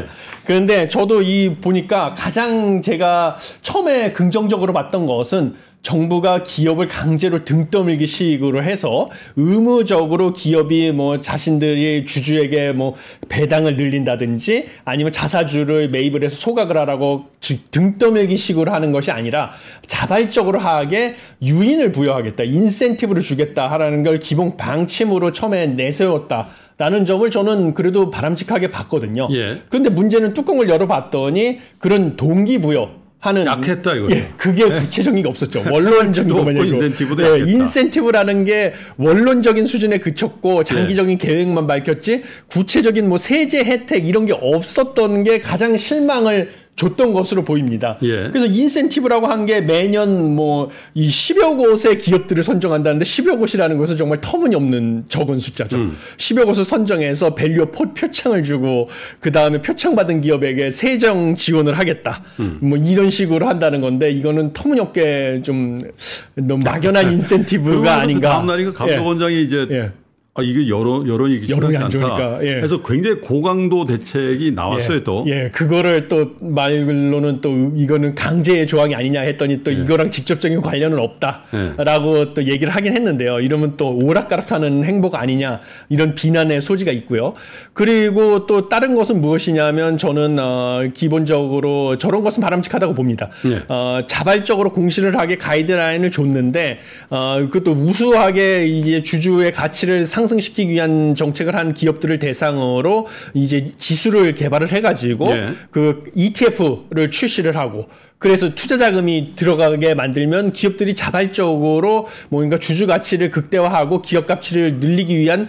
그런데 저도 보니까 가장 제가 처음에 긍정적으로 봤던 것은 정부가 기업을 강제로 등 떠밀기 식으로 해서 의무적으로 기업이 뭐 자신들이 주주에게 뭐 배당을 늘린다든지 아니면 자사주를 매입을 해서 소각을 하라고 등 떠밀기 식으로 하는 것이 아니라 자발적으로 하게 유인을 부여하겠다, 인센티브를 주겠다 하라는 걸 기본 방침으로 처음에 내세웠다. 라는 점을 저는 그래도 바람직하게 봤거든요. 그런데 문제는 뚜껑을 열어봤더니 그런 동기부여 하는 약했다 이거. 그게 구체적인 게 없었죠. 원론적인 것만 인센티브도 인센티브라는 게 원론적인 수준에 그쳤고 장기적인 계획만 밝혔지 구체적인 뭐 세제 혜택 이런 게 없었던 게 가장 실망을 줬던 것으로 보입니다. 그래서 인센티브라고 한 게 매년 뭐 이 10여 곳의 기업들을 선정한다는데 10여 곳이라는 것은 정말 터무니없는 적은 숫자죠. 10여 곳을 선정해서 밸류업 표창을 주고 그 다음에 표창받은 기업에게 세정 지원을 하겠다. 뭐 이런 식으로 한다는 건데 이거는 터무니없게 좀 너무 막연한 인센티브가 아닌가. 다음 날인가 감독원장이 이제 이게 여론이 여론이 안 좋으니까. 그래서 굉장히 고강도 대책이 나왔어요 또. 그거를 또 말로는 또 이거는 강제의 조항이 아니냐 했더니 또 이거랑 직접적인 관련은 없다라고 또 얘기를 하긴 했는데요. 이러면 또 오락가락하는 행보가 아니냐 이런 비난의 소지가 있고요. 그리고 또 다른 것은 무엇이냐면 저는 기본적으로 저런 것은 바람직하다고 봅니다. 자발적으로 공시를 하게 가이드라인을 줬는데 그것도 우수하게 이제 주주의 가치를 상승시키기 위한 정책을 한 기업들을 대상으로 이제 지수를 개발을 해가지고 그 ETF를 출시를 하고 그래서 투자 자금이 들어가게 만들면 기업들이 자발적으로 뭔가 주주 가치를 극대화하고 기업 가치를 늘리기 위한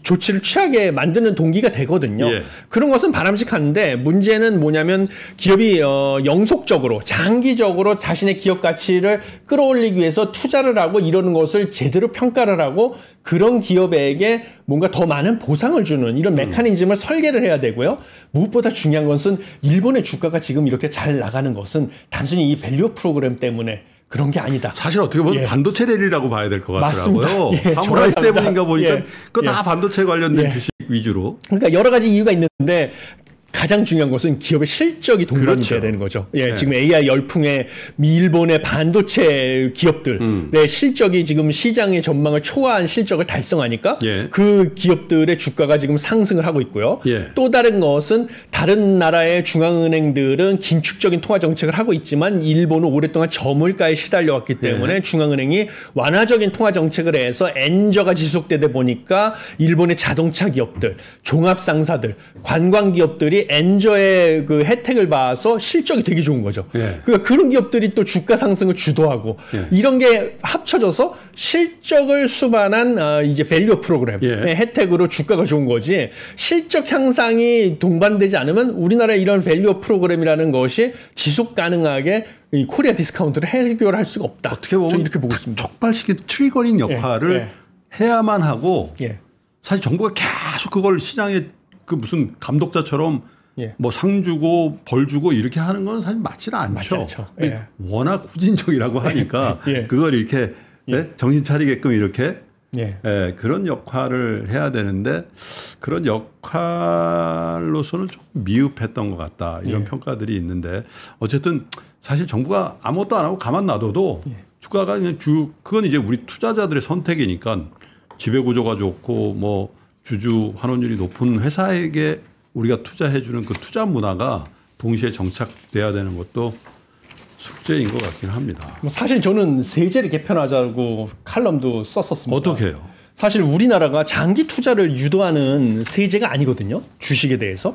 조치를 취하게 만드는 동기가 되거든요. 예. 그런 것은 바람직한데 문제는 뭐냐면 기업이 영속적으로 장기적으로 자신의 기업 가치를 끌어올리기 위해서 투자를 하고 이러는 것을 제대로 평가를 하고 그런 기업에게 뭔가 더 많은 보상을 주는 이런 메커니즘을 설계를 해야 되고요. 무엇보다 중요한 것은 일본의 주가가 지금 이렇게 잘 나가는 것은 단순히 이 밸류 프로그램 때문에 그런 게 아니다. 사실 어떻게 보면 예. 반도체 랠리라고 봐야 될 것 같더라고요. 예, 사무라이 세븐인가 보니까 예. 그거 다 반도체 관련된 주식 위주로. 그러니까 여러 가지 이유가 있는데 가장 중요한 것은 기업의 실적이 동반이 그렇죠. 돼야 되는 거죠. 예, 네. 지금 AI 열풍에 일본의 반도체 기업들의 실적이 지금 시장의 전망을 초과한 실적을 달성하니까 예. 그 기업들의 주가가 지금 상승을 하고 있고요. 예. 또 다른 것은 다른 나라의 중앙은행들은 긴축적인 통화 정책을 하고 있지만 일본은 오랫동안 저물가에 시달려왔기 때문에 예. 중앙은행이 완화적인 통화 정책을 해서 엔저가 지속되다 보니까 일본의 자동차 기업들, 종합상사들, 관광 기업들이 엔저의 그 혜택을 봐서 실적이 되게 좋은 거죠. 예. 그러니까 그런 기업들이 또 주가 상승을 주도하고 예. 이런 게 합쳐져서 실적을 수반한 이제 밸류 프로그램의 예. 혜택으로 주가가 좋은 거지 실적 향상이 동반되지 않으면 우리나라의 이런 밸류 프로그램이라는 것이 지속 가능하게 이 코리아 디스카운트를 해결할 수가 없다. 어떻게 보면 이렇게 보고 있습니다. 촉발시킨 트리거링 역할을 예. 해야만 하고 예. 사실 정부가 계속 그걸 시장에 그 무슨 감독자처럼 예. 뭐 상 주고 벌 주고 이렇게 하는 건 사실 맞지는 않죠. 예. 워낙 후진적이라고 하니까 예. 그걸 이렇게 예. 정신 차리게끔 이렇게 예. 그런 역할을 해야 되는데 그런 역할로서는 조금 미흡했던 것 같다. 이런 예. 평가들이 있는데 어쨌든 사실 정부가 아무것도 안 하고 가만 놔둬도 예. 주가가 그냥 그건 이제 우리 투자자들의 선택이니까 지배구조가 좋고 뭐 주주 환원율이 높은 회사에게 우리가 투자해주는 그 투자 문화가 동시에 정착돼야 되는 것도 숙제인 것 같긴 합니다. 사실 저는 세제를 개편하자고 칼럼도 썼었습니다. 어떻게 해요? 사실 우리나라가 장기 투자를 유도하는 세제가 아니거든요. 주식에 대해서.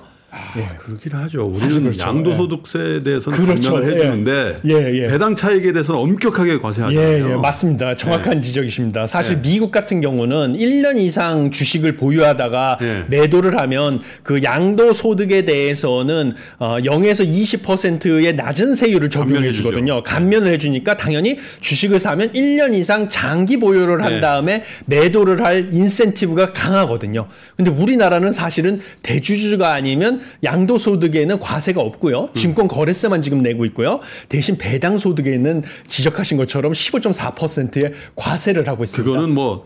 예. 그렇긴 하죠. 우리는 그렇죠. 양도소득세에 대해서는 그렇죠. 감면을 해주는데 예. 배당 차익에 대해서는 엄격하게 과세하잖아요. 예. 맞습니다. 정확한 지적이십니다. 사실 미국 같은 경우는 1년 이상 주식을 보유하다가 매도를 하면 그 양도소득에 대해서는 0에서 20%의 낮은 세율을 적용해 주거든요. 감면을 해주니까 당연히 주식을 사면 1년 이상 장기 보유를 한 다음에 매도를 할 인센티브가 강하거든요. 근데 우리나라는 사실은 대주주가 아니면 양도소득에는 과세가 없고요. 증권거래세만 지금 내고 있고요. 대신 배당소득에는 지적하신 것처럼 15.4%의 과세를 하고 있습니다. 그거는 뭐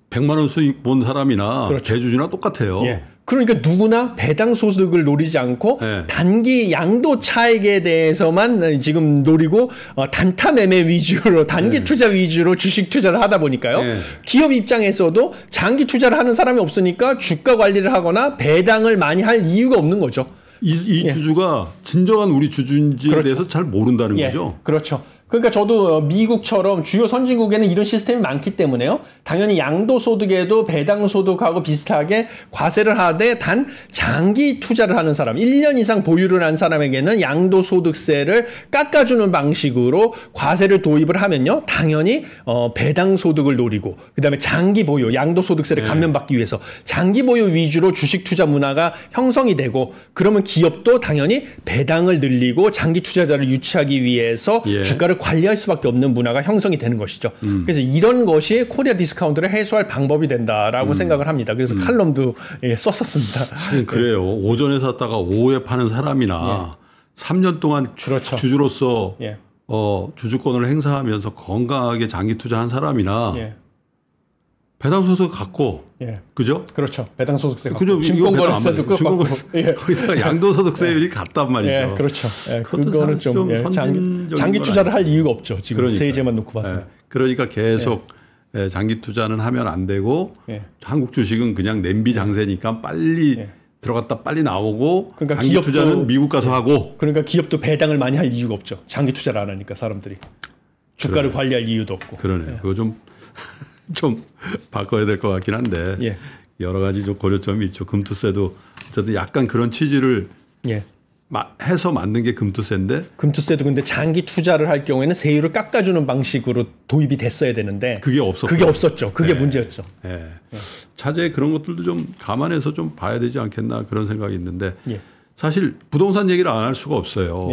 100만 원 수익 본 사람이나 그렇죠. 대주주나 똑같아요. 그러니까 누구나 배당 소득을 노리지 않고 단기 양도 차익에 대해서만 지금 노리고 단타 매매 위주로 단기 투자 위주로 주식 투자를 하다 보니까요. 기업 입장에서도 장기 투자를 하는 사람이 없으니까 주가 관리를 하거나 배당을 많이 할 이유가 없는 거죠. 이 주주가 진정한 우리 주주인지에 그렇죠. 대해서 잘 모른다는 거죠. 그렇죠. 그러니까 저도 미국처럼 주요 선진국에는 이런 시스템이 많기 때문에요. 당연히 양도소득에도 배당소득하고 비슷하게 과세를 하되 단 장기 투자를 하는 사람, 1년 이상 보유를 한 사람에게는 양도소득세를 깎아주는 방식으로 과세를 도입을 하면요. 당연히 배당소득을 노리고 그다음에 장기 보유, 양도소득세를 감면받기 위해서 장기 보유 위주로 주식 투자 문화가 형성이 되고 그러면 기업도 당연히 배당을 늘리고 장기 투자자를 유치하기 위해서 주가를 관리할 수밖에 없는 문화가 형성이 되는 것이죠. 그래서 이런 것이 코리아 디스카운트를 해소할 방법이 된다라고 생각을 합니다. 그래서 칼럼도 썼었습니다. 그래요. 오전에 샀다가 오후에 파는 사람이나 3년 동안 그렇죠. 주주로서 주주권을 행사하면서 건강하게 장기 투자한 사람이나 배당소득 갖고 그죠? 그렇죠. 배당소득세 갖고 증권거래세도 끝받고 거기다가 양도소득세율이 같단 말이죠. 그렇죠. 그거는 좀 장기 투자를 할 이유가 없죠. 지금 그러니까. 세제만 놓고 봤어요. 그러니까 계속 장기 투자는 하면 안 되고 한국 주식은 그냥 냄비 장세니까 빨리 들어갔다 빨리 나오고 그러니까 장기 기업도, 투자는 미국 가서 하고 그러니까 기업도 배당을 많이 할 이유가 없죠. 장기 투자를 안 하니까 사람들이 주가를 관리할 이유도 없고. 그러네요. 그거 좀 바꿔야 될 것 같긴 한데 여러 가지 좀 고려점이 있죠. 금투세도 어쨌든 약간 그런 취지를 해서 만든 게 금투세인데 금투세도 근데 장기 투자를 할 경우에는 세율을 깎아주는 방식으로 도입이 됐어야 되는데 그게 없었죠. 그게 문제였죠. 차제에 그런 것들도 좀 감안해서 좀 봐야 되지 않겠나 그런 생각이 있는데 사실 부동산 얘기를 안 할 수가 없어요.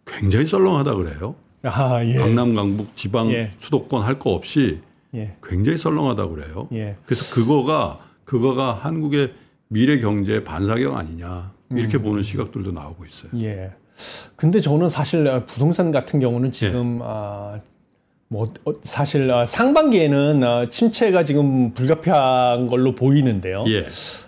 굉장히 썰렁하다 그래요. 강남, 강북, 지방, 수도권 할 거 없이 굉장히 썰렁하다 그래요. 그래서 그거가 한국의 미래 경제의 반사격 아니냐 이렇게 보는 시각들도 나오고 있어요. 근데 저는 사실 부동산 같은 경우는 지금 사실 상반기에는 침체가 지금 불가피한 걸로 보이는데요.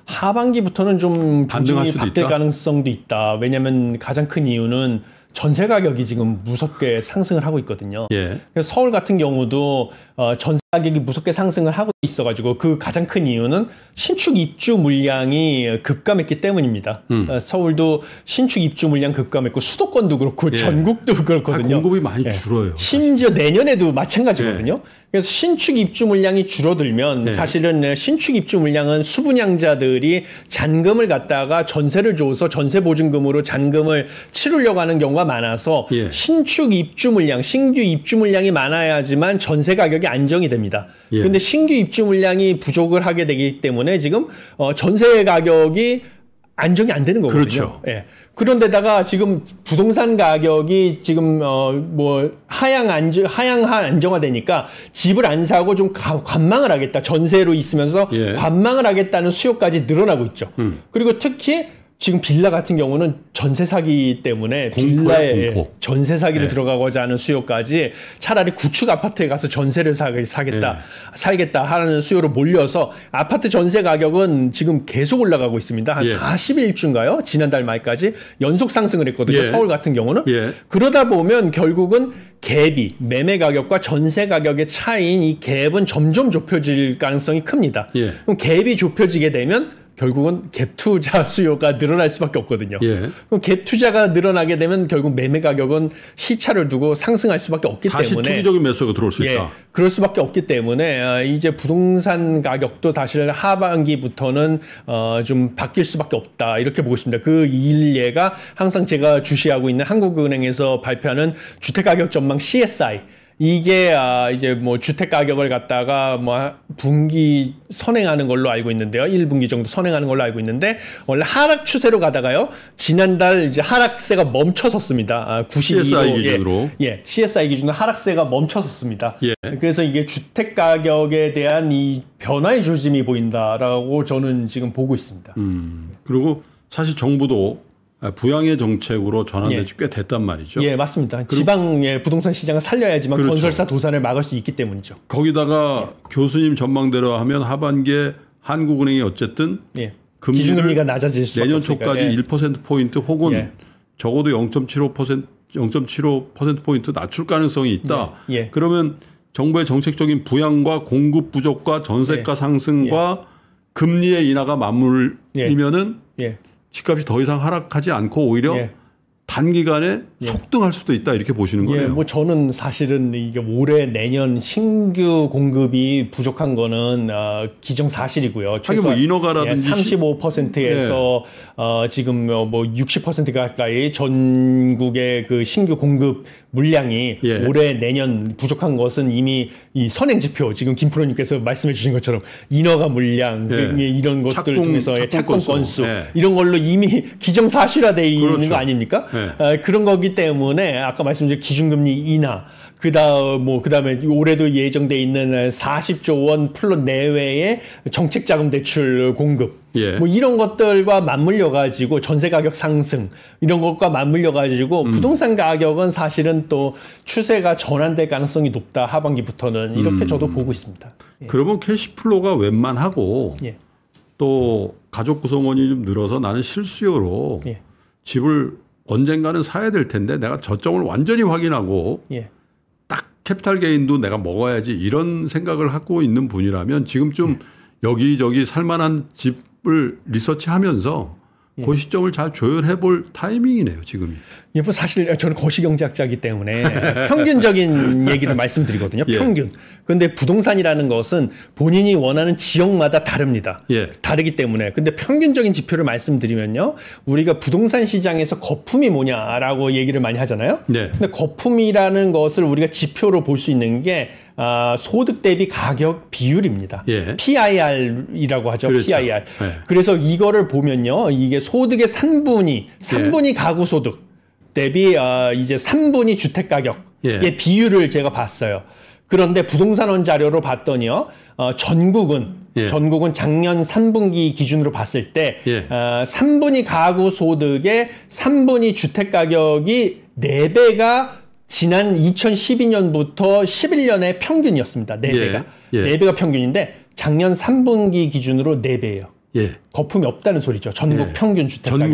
하반기부터는 좀 조짐이 바뀔 가능성도 있다. 왜냐하면 가장 큰 이유는 전세 가격이 지금 무섭게 상승을 하고 있거든요. 그래서 서울 같은 경우도 전세 가격이 무섭게 상승을 하고 있어가지고 그 가장 큰 이유는 신축 입주 물량이 급감했기 때문입니다. 서울도 신축 입주 물량 급감했고 수도권도 그렇고 전국도 그렇거든요. 공급이 많이 줄어요. 심지어 내년에도 마찬가지거든요. 그래서 신축 입주 물량이 줄어들면 사실은 신축 입주 물량은 수분양자들이 잔금을 갖다가 전세를 줘서 전세 보증금으로 잔금을 치르려고 하는 경우가 많아서 신축 입주 물량, 신규 입주 물량이 많아야지만 전세 가격이 안정이 됩니다. 그런데 신규 입주 물량이 부족을 하게 되기 때문에 지금 전세 가격이 안정이 안 되는 거거든요. 그렇죠. 그런데다가 지금 부동산 가격이 지금 하향 안정화되니까 집을 안 사고 좀 관망을 하겠다. 전세로 있으면서 관망을 하겠다는 수요까지 늘어나고 있죠. 그리고 특히 지금 빌라 같은 경우는 전세 사기 때문에 빌라에 전세 사기로 들어가고자 하는 수요까지 차라리 구축 아파트에 가서 전세를 살겠다 하는 수요로 몰려서 아파트 전세 가격은 지금 계속 올라가고 있습니다. 한 40일쯤인가요? 지난달 말까지 연속 상승을 했거든요. 서울 같은 경우는. 그러다 보면 결국은 갭이 매매 가격과 전세 가격의 차이인 이 갭은 점점 좁혀질 가능성이 큽니다. 그럼 갭이 좁혀지게 되면 결국은 갭 투자 수요가 늘어날 수밖에 없거든요. 그럼 갭 투자가 늘어나게 되면 결국 매매 가격은 시차를 두고 상승할 수밖에 없기 때문에 다시 투기적인 매수가 들어올 수 있다. 그럴 수밖에 없기 때문에 이제 부동산 가격도 사실 하반기부터는 좀 바뀔 수밖에 없다 이렇게 보고 있습니다. 그 일례가 항상 제가 주시하고 있는 한국은행에서 발표하는 주택가격 전망 CSI. 이게 이제 주택 가격을 갖다가 분기 선행하는 걸로 알고 있는데요. 1분기 정도 선행하는 걸로 알고 있는데 원래 하락 추세로 가다가요. 지난달 이제 하락세가 멈춰섰습니다. 92로 CSI 기준으로. CSI 기준으로 하락세가 멈춰섰습니다. 그래서 이게 주택 가격에 대한 이 변화의 조짐이 보인다라고 저는 지금 보고 있습니다. 그리고 사실 정부도 부양의 정책으로 전환된 지 꽤 됐단 말이죠. 맞습니다. 지방의 부동산 시장을 살려야지만 건설사 도산을 막을 수 있기 때문이죠. 거기다가 교수님 전망대로 하면 하반기에 한국은행이 어쨌든 기준금리가 낮아질 수 내년 초까지 1%포인트 혹은 적어도 0.75%포인트 낮출 가능성이 있다. 그러면 정부의 정책적인 부양과 공급 부족과 전세가 상승과 금리의 인하가 맞물리면은 집값이 더 이상 하락하지 않고 오히려 단기간에 속등할 수도 있다 이렇게 보시는 거예요. 저는 사실은 이게 올해 내년 신규 공급이 부족한 거는 기정사실이고요. 최소 인허가라든지 35%에서 지금 60% 가까이 전국의 그 신규 공급 물량이 올해 내년 부족한 것은 이미 이 선행 지표 지금 김 프로님께서 말씀해 주신 것처럼 인허가 물량 이런 것들 중에서 착공 건수 이런 걸로 이미 기정사실화되어 있는 거 아닙니까? 그런 거기 때문에 아까 말씀드린 기준금리 인하 그다음에 올해도 예정돼 있는 40조 원 플러스 내외의 정책자금 대출 공급 이런 것들과 맞물려 가지고 전세 가격 상승 이런 것과 맞물려 가지고 부동산 가격은 사실은 또 추세가 전환될 가능성이 높다 하반기부터는 이렇게 저도 보고 있습니다. 그러면 캐시플로가 웬만하고 또 가족 구성원이 좀 늘어서 나는 실수요로 집을 언젠가는 사야 될 텐데 내가 저점을 완전히 확인하고 딱 캐피탈 게인도 내가 먹어야지 이런 생각을 하고 있는 분이라면 지금쯤 여기저기 살만한 집을 리서치하면서 예. 그 시점을 잘 조율해 볼 타이밍이네요, 지금이. 예, 뭐 사실 저는 거시경제학자이기 때문에 평균적인 얘기를 말씀드리거든요. 예. 평균. 그런데 부동산이라는 것은 본인이 원하는 지역마다 다릅니다. 예. 다르기 때문에. 근데 평균적인 지표를 말씀드리면요. 우리가 부동산 시장에서 거품이 뭐냐라고 얘기를 많이 하잖아요. 네. 근데 거품이라는 것을 우리가 지표로 볼 수 있는 게 소득 대비 가격 비율입니다. 예. PIR이라고 하죠. 그렇죠. PIR. 예. 그래서 이거를 보면요. 이게 소득의 3분이 가구 소득 대비 이제 3분이 주택 가격의 예. 비율을 제가 봤어요. 그런데 부동산원 자료로 봤더니요. 전국은 작년 3분기 기준으로 봤을 때 3분이 가구 소득의 3분이 주택 가격이 4배가 지난 2012년부터 11년의 평균이었습니다. 4배가. 예. 4배가 평균인데 작년 3분기 기준으로 4배예요. 예. 거품이 없다는 소리죠. 전국 평균 주택 가격.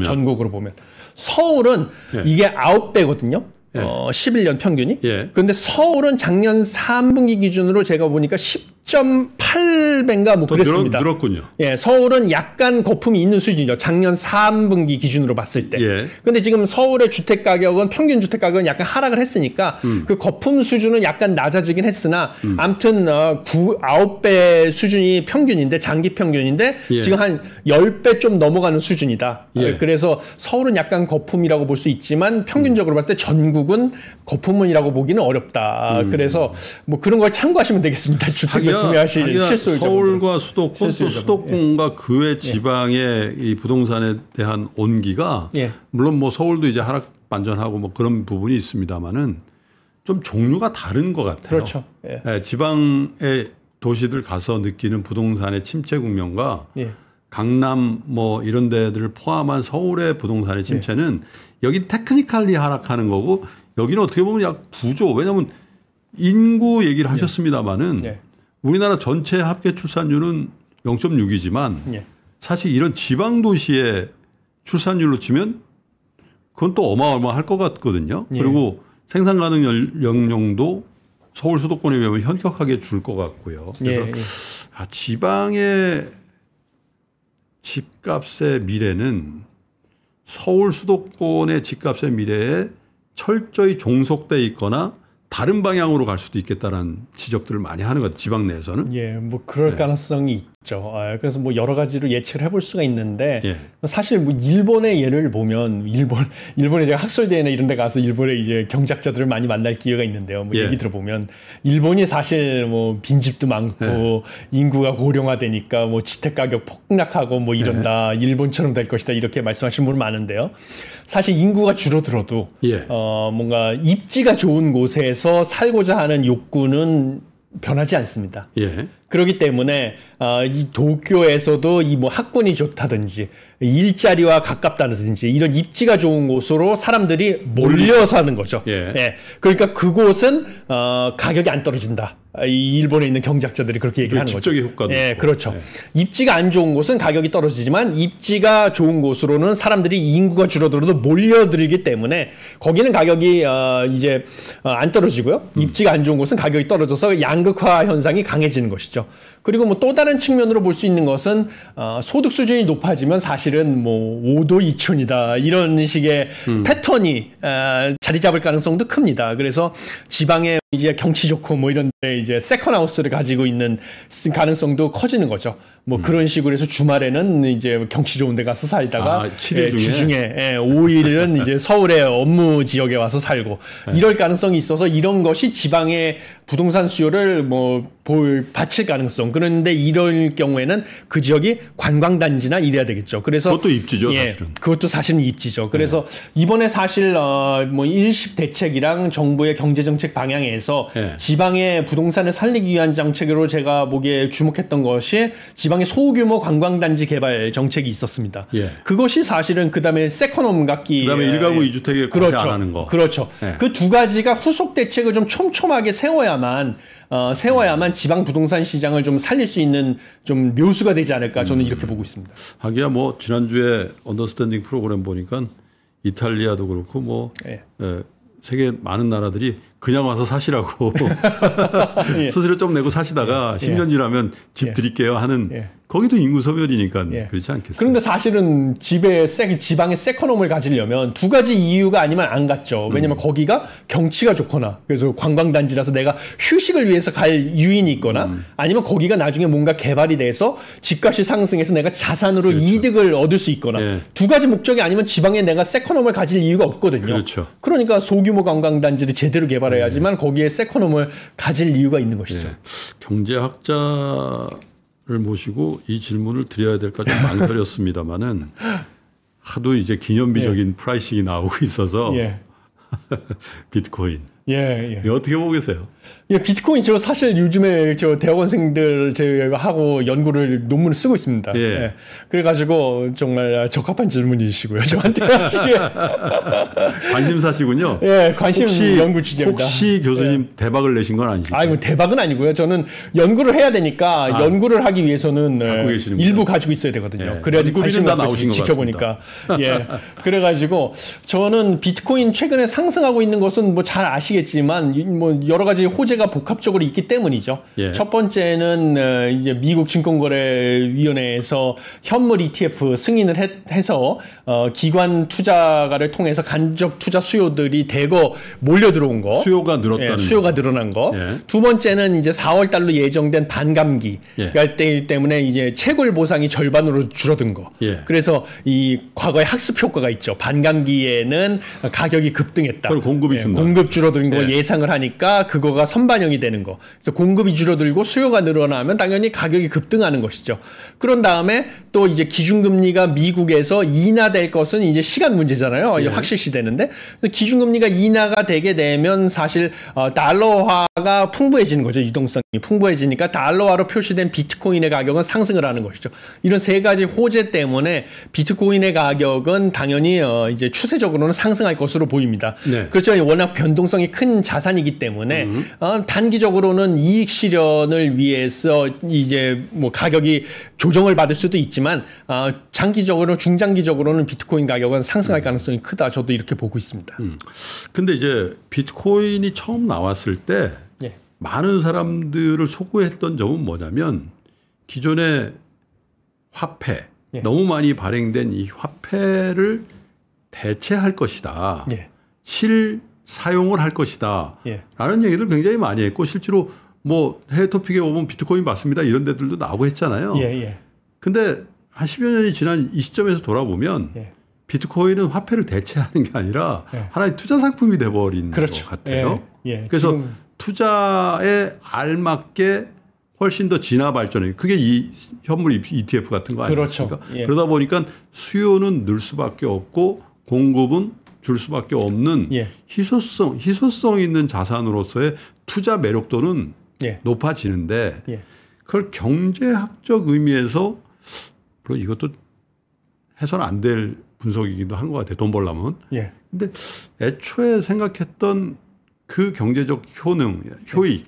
전국으로 보면. 서울은 이게 9배거든요. 11년 평균이. 그런데 서울은 작년 3분기 기준으로 제가 보니까 10.8배인가 뭐 그랬습니다. 늘었군요. 예, 서울은 약간 거품이 있는 수준이죠. 작년 3분기 기준으로 봤을 때. 그런데 지금 서울의 주택 가격은 평균 주택 가격은 약간 하락을 했으니까 그 거품 수준은 약간 낮아지긴 했으나 아무튼 9배 수준이 평균인데 장기 평균인데 지금 한 10배 좀 넘어가는 수준이다. 그래서 서울은 약간 거품이라고 볼 수 있지만 평균적으로 봤을 때 전국은 거품이라고 보기는 어렵다. 그래서 뭐 그런 걸 참고하시면 되겠습니다. 주택을 구매하실 실수요자 서울과 수도권 또 수도권과 그 외 지방의 이 부동산에 대한 온기가 물론 뭐 서울도 이제 하락 반전하고 뭐 그런 부분이 있습니다만은 좀 종류가 다른 것 같아요. 그렇죠. 지방의 도시들 가서 느끼는 부동산의 침체 국면과 강남 뭐 이런 데들을 포함한 서울의 부동산의 침체는 여긴 테크니컬리 하락하는 거고 여기는 어떻게 보면 약 부조. 왜냐하면 인구 얘기를 하셨습니다마는 우리나라 전체 합계 출산율은 0.6이지만 사실 이런 지방 도시의 출산율로 치면 그건 또 어마어마할 것 같거든요. 그리고 생산 가능 연령도 서울 수도권에 비하면 현격하게 줄 것 같고요. 그래서 지방의 집값의 미래는 서울 수도권의 집값의 미래에 철저히 종속돼 있거나 다른 방향으로 갈 수도 있겠다라는 지적들을 많이 하는 것 같아요. 지방 내에서는. 뭐 그럴 가능성이 있죠. 그래서 뭐 여러 가지로 예측을 해볼 수가 있는데 사실 뭐 일본의 예를 보면 일본에 제가 학술대회나 이런 데 가서 일본의 이제 경제학자들을 많이 만날 기회가 있는데요. 뭐 얘기 들어보면 일본이 사실 뭐 빈집도 많고 인구가 고령화되니까 뭐 지택 가격 폭락하고 뭐 이런다. 일본처럼 될 것이다. 이렇게 말씀하시는 분은 많은데요. 사실 인구가 줄어들어도 뭔가 입지가 좋은 곳에서 살고자 하는 욕구는 변하지 않습니다. 그렇기 때문에 이 도쿄에서도 이 뭐 학군이 좋다든지 일자리와 가깝다든지 이런 입지가 좋은 곳으로 사람들이 몰려 사는 거죠. 그러니까 그곳은 가격이 안 떨어진다. 이 일본에 있는 경제학자들이 그렇게 얘기하는 거죠. 집적의 효과도 있고. 그렇죠. 입지가 안 좋은 곳은 가격이 떨어지지만 입지가 좋은 곳으로는 사람들이 인구가 줄어들어도 몰려들기 때문에 거기는 가격이 이제 안 떨어지고요. 입지가 안 좋은 곳은 가격이 떨어져서 양극화 현상이 강해지는 것이죠. 그리고 뭐 또 다른 측면으로 볼 수 있는 것은 소득 수준이 높아지면 사실은 뭐 5도 2촌이다 이런 식의 패턴이 자리 잡을 가능성도 큽니다. 그래서 지방에 이제 경치 좋고 뭐 이런 데 이제 세컨하우스를 가지고 있는 가능성도 커지는 거죠. 뭐 그런 식으로 해서 주말에는 이제 경치 좋은 데 가서 살다가 7일 주중에 5일은 이제 서울의 업무 지역에 와서 살고 이럴 가능성이 있어서 이런 것이 지방의 부동산 수요를 뭐 받칠 가능성. 그런데 이럴 경우에는 그 지역이 관광단지나 이래야 되겠죠. 그래서 그것도 입지죠, 사실은. 그것도 사실은 입지죠. 그래서 이번에 사실 뭐 일식 대책이랑 정부의 경제정책 방향에서 지방의 부동산을 살리기 위한 정책으로 제가 보기에 주목했던 것이 지방의 소규모 관광단지 개발 정책이 있었습니다. 그것이 사실은 그다음에 세컨홈 갖기. 그다음에 1가구 2주택에 과세 안 하는 거. 그렇죠. 그 두 가지가 후속 대책을 좀 촘촘하게 세워야만 지방 부동산 시장을 좀 살릴 수 있는 좀 묘수가 되지 않을까 저는 이렇게 보고 있습니다. 하기야 뭐 지난주에 언더스탠딩 프로그램 보니까 이탈리아도 그렇고 뭐 세계 많은 나라들이 그냥 와서 사시라고 예. 수수료 좀 내고 사시다가 10년 지나면 집 드릴게요 하는 거기도 인구 소멸이니까 그렇지 않겠어요? 그런데 사실은 지방에 세컨홈을 가지려면 두 가지 이유가 아니면 안 갔죠. 왜냐면 거기가 경치가 좋거나 그래서 관광단지라서 내가 휴식을 위해서 갈 유인이 있거나 아니면 거기가 나중에 뭔가 개발이 돼서 집값이 상승해서 내가 자산으로 그렇죠. 이득을 얻을 수 있거나 두 가지 목적이 아니면 지방에 내가 세컨홈을 가질 이유가 없거든요. 그렇죠. 그러니까 소규모 관광단지를 제대로 개발해야지만 거기에 세컨홈을 가질 이유가 있는 것이죠. 경제학자 를 모시고 이 질문을 드려야 될까 좀 망설였습니다만은 하도 이제 기념비적인 프라이싱이 나오고 있어서 비트코인. 이거 어떻게 보고 계세요? 비트코인 저 사실 요즘에 저 대학원생들 하고 연구를 논문을 쓰고 있습니다. 그래가지고 정말 적합한 질문이시고요. 저한테 하시기에. 관심사시군요. 관심 연구 주제입니다. 혹시 교수님 대박을 내신 건 아니시죠? 뭐 대박은 아니고요. 저는 연구를 해야 되니까 연구를 하기 위해서는 일부 가지고 있어야 되거든요. 그래야지 관심을 지켜보니까. 그래가지고 저는 비트코인 최근에 상승하고 있는 것은 뭐 잘 아시겠지만 뭐 여러 가지 호재가 복합적으로 있기 때문이죠. 첫 번째는 이제 미국 증권거래위원회에서 현물 ETF 승인을 해서 기관 투자가를 통해서 간접 투자 수요들이 대거 몰려 들어온 거. 수요가 늘었다는 수요가 늘어난 거. 두 번째는 이제 4월 달로 예정된 반감기 때문에 이제 채굴 보상이 절반으로 줄어든 거. 그래서 이 과거에 학습 효과가 있죠. 반감기에는 가격이 급등했다. 그럼 공급이 준다. 공급 줄어든 거 예상을 하니까 그거가 선반영이 되는 거. 그래서 공급이 줄어들고 수요가 늘어나면 당연히 가격이 급등하는 것이죠. 그런 다음에 또 이제 기준금리가 미국에서 인하될 것은 이제 시간 문제잖아요. 확실시 되는데 기준금리가 인하가 되게 되면 사실 달러화가 풍부해지는 거죠. 유동성이 풍부해지니까 달러화로 표시된 비트코인의 가격은 상승을 하는 것이죠. 이런 세 가지 호재 때문에 비트코인의 가격은 당연히 이제 추세적으로는 상승할 것으로 보입니다. 그렇죠. 워낙 변동성이 큰 자산이기 때문에 단기적으로는 이익 실현을 위해서 이제 뭐 가격이 조정을 받을 수도 있지만 장기적으로 중장기적으로는 비트코인 가격은 상승할 가능성이 크다. 저도 이렇게 보고 있습니다. 근데 이제 비트코인이 처음 나왔을 때 많은 사람들을 소구했던 점은 뭐냐면 기존의 화폐 너무 많이 발행된 이 화폐를 대체할 것이다. 실사용을 할 것이다. 라는 얘기를 굉장히 많이 했고 실제로 뭐 해외 토픽에 보면 비트코인 맞습니다. 이런 데들도 나오고 했잖아요. 근데 한 10여 년이 지난 이 시점에서 돌아보면 비트코인은 화폐를 대체하는 게 아니라 하나의 투자 상품이 돼버린 것 같아요. 그래서 지금 투자에 알맞게 훨씬 더 진화 발전해. 그게 이 현물 ETF 같은 거 아니겠습니까? 그러다 보니까 수요는 늘 수밖에 없고 공급은 줄 수밖에 없는 희소성 있는 자산으로서의 투자 매력도는 높아지는데 그걸 경제학적 의미에서 물론 이것도 해서는 안 될 분석이기도 한 것 같아요. 돈 벌려면. 근데 애초에 생각했던 그 경제적 효능, 효익이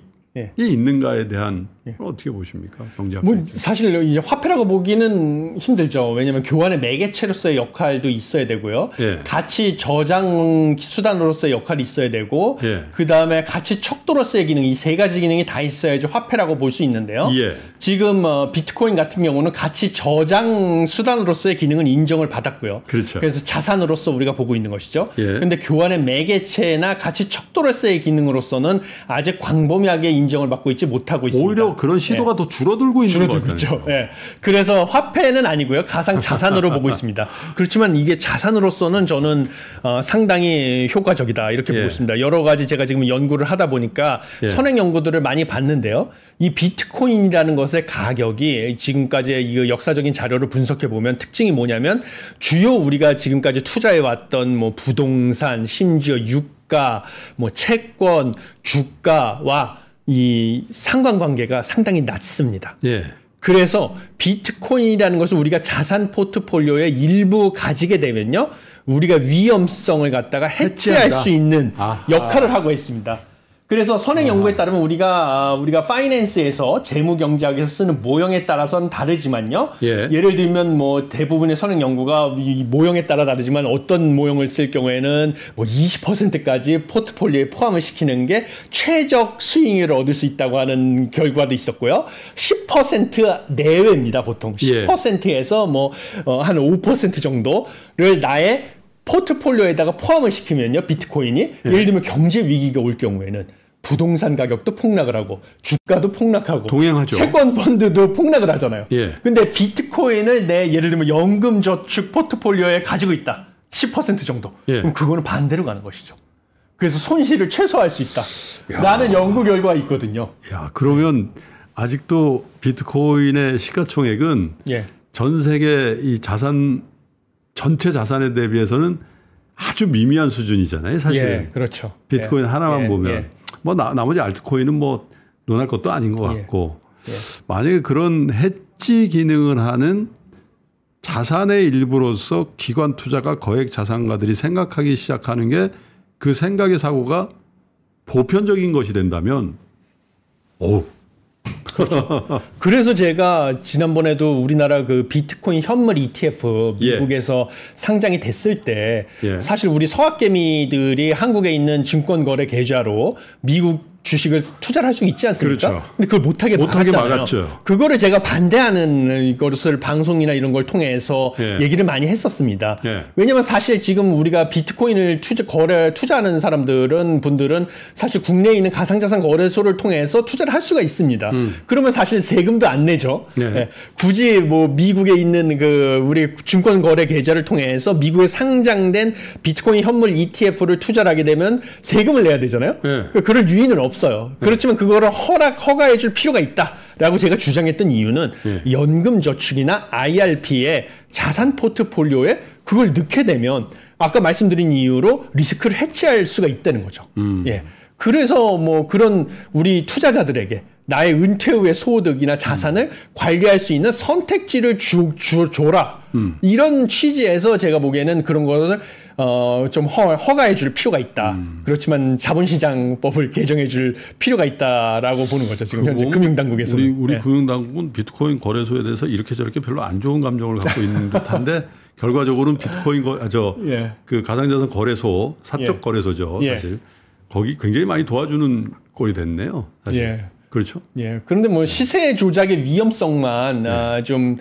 있는가에 대한 어떻게 보십니까? 경제학적으로. 사실 이제 화폐라고 보기는 힘들죠. 왜냐하면 교환의 매개체로서의 역할도 있어야 되고요. 가치 저장 수단으로서의 역할이 있어야 되고 그 다음에 가치 척도로서의 기능 이 세 가지 기능이 다 있어야지 화폐라고 볼 수 있는데요. 지금 비트코인 같은 경우는 가치 저장 수단으로서의 기능은 인정을 받았고요. 그래서 자산으로서 우리가 보고 있는 것이죠. 그런데 교환의 매개체나 가치 척도로서의 기능으로서는 아직 광범위하게 인정을 받고 있지 못하고 있습니다. 오히려 그런 시도가 더 줄어들고 있는 것 같아요. 그래서 화폐는 아니고요. 가상 자산으로 보고 있습니다. 그렇지만 이게 자산으로서는 저는 상당히 효과적이다 이렇게 보고 있습니다. 여러 가지 제가 지금 연구를 하다 보니까 선행 연구들을 많이 봤는데요. 이 비트코인이라는 것의 가격이 지금까지 이 역사적인 자료를 분석해 보면 특징이 뭐냐면 주요 우리가 지금까지 투자해 왔던 뭐 부동산, 심지어 유가, 뭐 채권, 주가와 이 상관관계가 상당히 낮습니다. 그래서 비트코인이라는 것을 우리가 자산 포트폴리오의 일부 가지게 되면요. 우리가 위험성을 갖다가 해체할 수 있는 역할을 하고 있습니다. 그래서 선행 연구에 따르면 우리가 파이낸스에서 재무 경제학에서 쓰는 모형에 따라서는 다르지만요. 예를 들면 뭐 대부분의 선행 연구가 이 모형에 따라 다르지만 어떤 모형을 쓸 경우에는 뭐 20%까지 포트폴리오에 포함을 시키는 게 최적 수익률을 얻을 수 있다고 하는 결과도 있었고요. 10% 내외입니다, 보통. 10%에서 뭐 한 5% 정도를 나의 포트폴리오에다가 포함을 시키면요, 비트코인이 예를 들면 경제 위기가 올 경우에는 부동산 가격도 폭락을 하고 주가도 폭락하고 동행하죠. 채권 펀드도 폭락을 하잖아요. 근데 비트코인을 내 예를 들면 연금 저축 포트폴리오에 가지고 있다. 10% 정도. 그럼 그거는 반대로 가는 것이죠. 그래서 손실을 최소화할 수 있다. 라는 연구 결과가 있거든요. 야, 그러면 아직도 비트코인의 시가총액은 전 세계 이 자산 전체 자산에 대비해서는 아주 미미한 수준이잖아요, 사실. 그렇죠. 비트코인 하나만 보면 뭐 나머지 알트코인은 뭐 논할 것도 아닌 것 같고 만약에 그런 해지 기능을 하는 자산의 일부로서 기관 투자가 거액 자산가들이 생각하기 시작하는 게 그 생각의 사고가 보편적인 것이 된다면 그렇죠. 그래서 제가 지난번에도 우리나라 그 비트코인 현물 ETF 미국에서 상장이 됐을 때 사실 우리 서학개미들이 한국에 있는 증권거래 계좌로 미국 주식을 투자를 할 수 있지 않습니까? 그렇죠. 근데 그걸 못하게 막았죠. 그거를 제가 반대하는 것을 방송이나 이런 걸 통해서 얘기를 많이 했었습니다. 왜냐하면 사실 지금 우리가 비트코인을 투자하는 분들은 사실 국내에 있는 가상자산 거래소를 통해서 투자를 할 수가 있습니다. 그러면 사실 세금도 안 내죠. 굳이 뭐 미국에 있는 그 우리 증권거래 계좌를 통해서 미국에 상장된 비트코인 현물 ETF를 투자를 하게 되면 세금을 내야 되잖아요. 그럴 유인은 없어요. 그렇지만 그거를 허가해 줄 필요가 있다라고 제가 주장했던 이유는 연금저축이나 IRP의 자산 포트폴리오에 그걸 넣게 되면 아까 말씀드린 이유로 리스크를 해치할 수가 있다는 거죠. 그래서 뭐 그런 우리 투자자들에게 나의 은퇴 후의 소득이나 자산을 관리할 수 있는 선택지를 줘라. 이런 취지에서 제가 보기에는 그런 것을 좀 허가해 줄 필요가 있다. 그렇지만 자본시장법을 개정해 줄 필요가 있다라고 보는 거죠. 지금 현재 금융당국에서는. 우리 금융당국은 비트코인 거래소에 대해서 이렇게 저렇게 별로 안 좋은 감정을 갖고 있는 듯한데 결과적으로는 비트코인 그 가상자산 거래소, 사적 거래소죠. 사실. 거기 굉장히 많이 도와주는 꼴이 됐네요. 사실. 그렇죠? 그런데 뭐 시세 조작의 위험성만 좀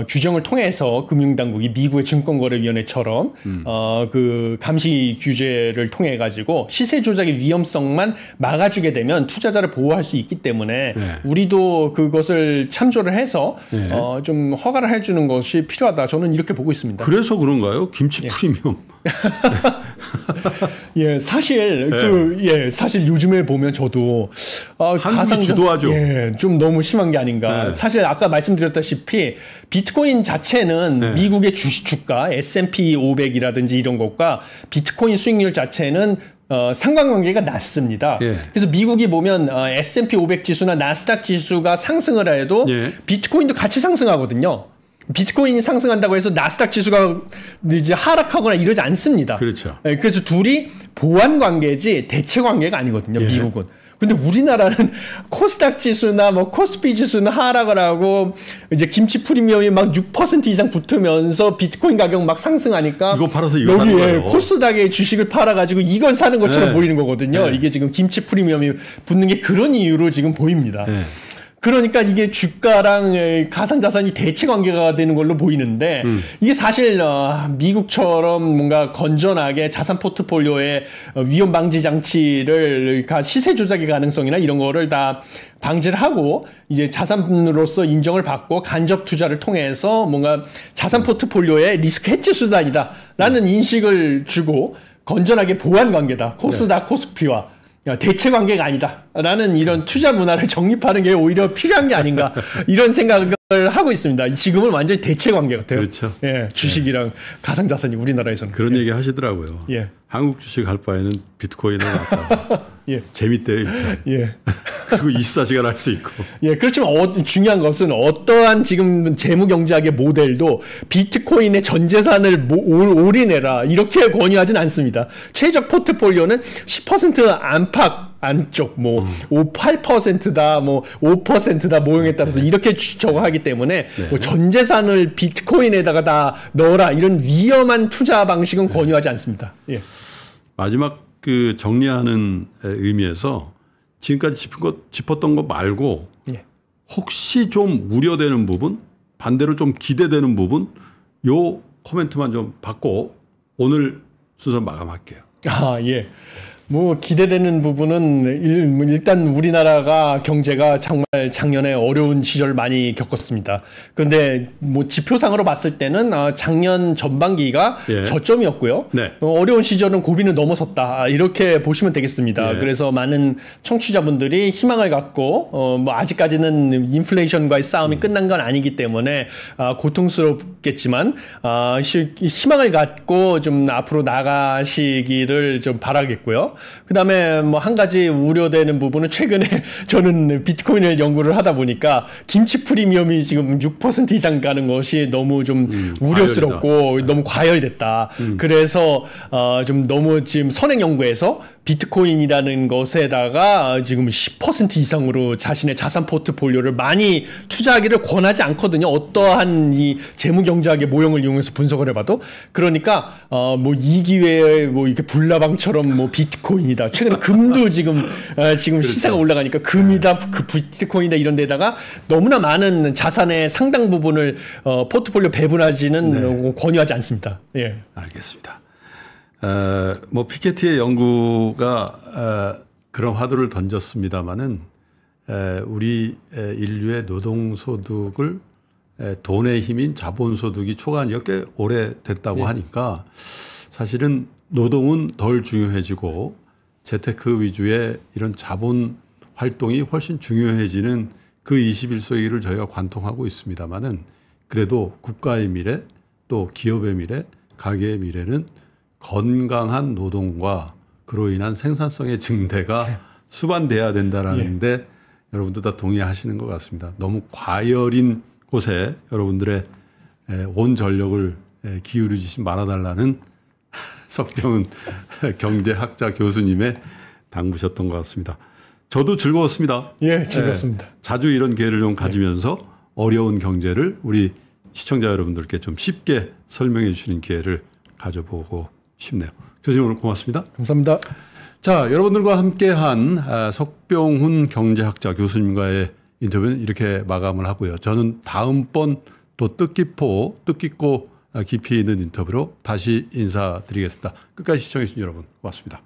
규정을 통해서 금융당국이 미국의 증권거래위원회처럼 그 감시 규제를 통해 가지고 시세 조작의 위험성만 막아주게 되면 투자자를 보호할 수 있기 때문에 우리도 그것을 참조를 해서 좀 허가를 해주는 것이 필요하다. 저는 이렇게 보고 있습니다. 그래서 그런가요? 김치 프리미엄. 사실 요즘에 보면 저도 한국이 주도하죠. 좀 너무 심한 게 아닌가. 사실 아까 말씀드렸다시피 비트코인 자체는 미국의 주가 S&P 500이라든지 이런 것과 비트코인 수익률 자체는 상관관계가 낮습니다. 그래서 미국이 보면 S&P 500 지수나 나스닥 지수가 상승을 해도 비트코인도 같이 상승하거든요. 비트코인이 상승한다고 해서 나스닥 지수가 이제 하락하거나 이러지 않습니다. 그렇죠. 그래서 둘이 보완 관계지 대체 관계가 아니거든요. 미국은. 근데 우리나라는 코스닥 지수나 뭐 코스피 지수는 하락을 하고 이제 김치 프리미엄이 막 6% 이상 붙으면서 비트코인 가격 막 상승하니까 이거 팔아서 이거 사는 거예요. 코스닥에 주식을 팔아가지고 이걸 사는 것처럼 보이는 거거든요. 이게 지금 김치 프리미엄이 붙는 게 그런 이유로 지금 보입니다. 그러니까 이게 주가랑 가상자산이 대체 관계가 되는 걸로 보이는데 이게 사실 미국처럼 뭔가 건전하게 자산 포트폴리오에 위험 방지 장치를 시세 조작의 가능성이나 이런 거를 다 방지를 하고 이제 자산으로서 인정을 받고 간접 투자를 통해서 뭔가 자산 포트폴리오의 리스크 해치 수단이다라는 인식을 주고 건전하게 보완 관계다. 코스닥, 코스피와. 대체 관계가 아니다라는 이런 투자 문화를 정립하는 게 오히려 필요한 게 아닌가 이런 생각을 하고 있습니다. 지금은 완전히 대체 관계 같아요. 그렇죠. 주식이랑 가상자산이 우리나라에서는 그런 얘기 하시더라고요. 한국 주식 할 바에는 비트코인을 갖다 재밌대요. 그리고 24시간 할 수 있고. 예, 그렇지만 중요한 것은 어떠한 지금 재무경제학의 모델도 비트코인의 전 재산을 올인해라 이렇게 권유하진 않습니다. 최적 포트폴리오는 10% 안쪽, 8%다, 5%다 모형에 따라서 이렇게 적어하기 때문에 전 재산을 비트코인에다가 다 넣어라 이런 위험한 투자 방식은 권유하지 않습니다. 예. 마지막 그 정리하는 의미에서 지금까지 짚었던 것 말고 혹시 좀 우려되는 부분, 반대로 좀 기대되는 부분, 요 코멘트만 좀 받고 오늘 순서 마감할게요. 예. 기대되는 부분은 일단 우리나라가 경제가 정말 작년에 어려운 시절 많이 겪었습니다. 그런데 지표상으로 봤을 때는 작년 전반기가 저점이었고요. 네. 어려운 시절은 고비는 넘어섰다. 이렇게 보시면 되겠습니다. 그래서 많은 청취자분들이 희망을 갖고 아직까지는 인플레이션과의 싸움이 끝난 건 아니기 때문에 고통스럽겠지만 희망을 갖고 좀 앞으로 나가시기를 좀 바라겠고요. 그다음에 한 가지 우려되는 부분은 최근에 저는 비트코인을 연구를 하다 보니까 김치 프리미엄이 지금 6% 이상 가는 것이 너무 좀 우려스럽고 너무 과열됐다. 그래서 좀 너무 지금 선행 연구에서 비트코인이라는 것에다가 지금 10% 이상으로 자신의 자산 포트폴리오를 많이 투자하기를 권하지 않거든요. 어떠한 이 재무경제학의 모형을 이용해서 분석을 해봐도. 그러니까 이 기회에 이렇게 불나방처럼 비트코인이다. 최근에 금도 지금 그렇죠. 시세가 올라가니까 금이다, 그 비트코인이다 이런 데다가 너무나 많은 자산의 상당 부분을 포트폴리오 배분하지는 권유하지 않습니다. 예. 알겠습니다. 피케티의 연구가 그런 화두를 던졌습니다마는 우리 인류의 노동소득을 돈의 힘인 자본소득이 초과한 꽤 오래됐다고 하니까 사실은 노동은 덜 중요해지고 재테크 위주의 이런 자본 활동이 훨씬 중요해지는 그 21세기를 저희가 관통하고 있습니다마는 그래도 국가의 미래 또 기업의 미래, 가계의 미래는 건강한 노동과 그로 인한 생산성의 증대가 수반돼야 된다라는데 여러분들 다 동의하시는 것 같습니다. 너무 과열인 곳에 여러분들의 온 전력을 기울이지 말아달라는 석병훈 경제학자 교수님의 당부셨던 것 같습니다. 저도 즐거웠습니다. 예, 즐거웠습니다. 자주 이런 기회를 좀 가지면서 어려운 경제를 우리 시청자 여러분들께 좀 쉽게 설명해 주시는 기회를 가져보고 싶네요. 교수님 오늘 고맙습니다. 감사합니다. 자, 여러분들과 함께한 석병훈 경제학자 교수님과의 인터뷰는 이렇게 마감을 하고요. 저는 다음번 또 뜻깊고 깊이 있는 인터뷰로 다시 인사드리겠습니다. 끝까지 시청해 주신 여러분 고맙습니다.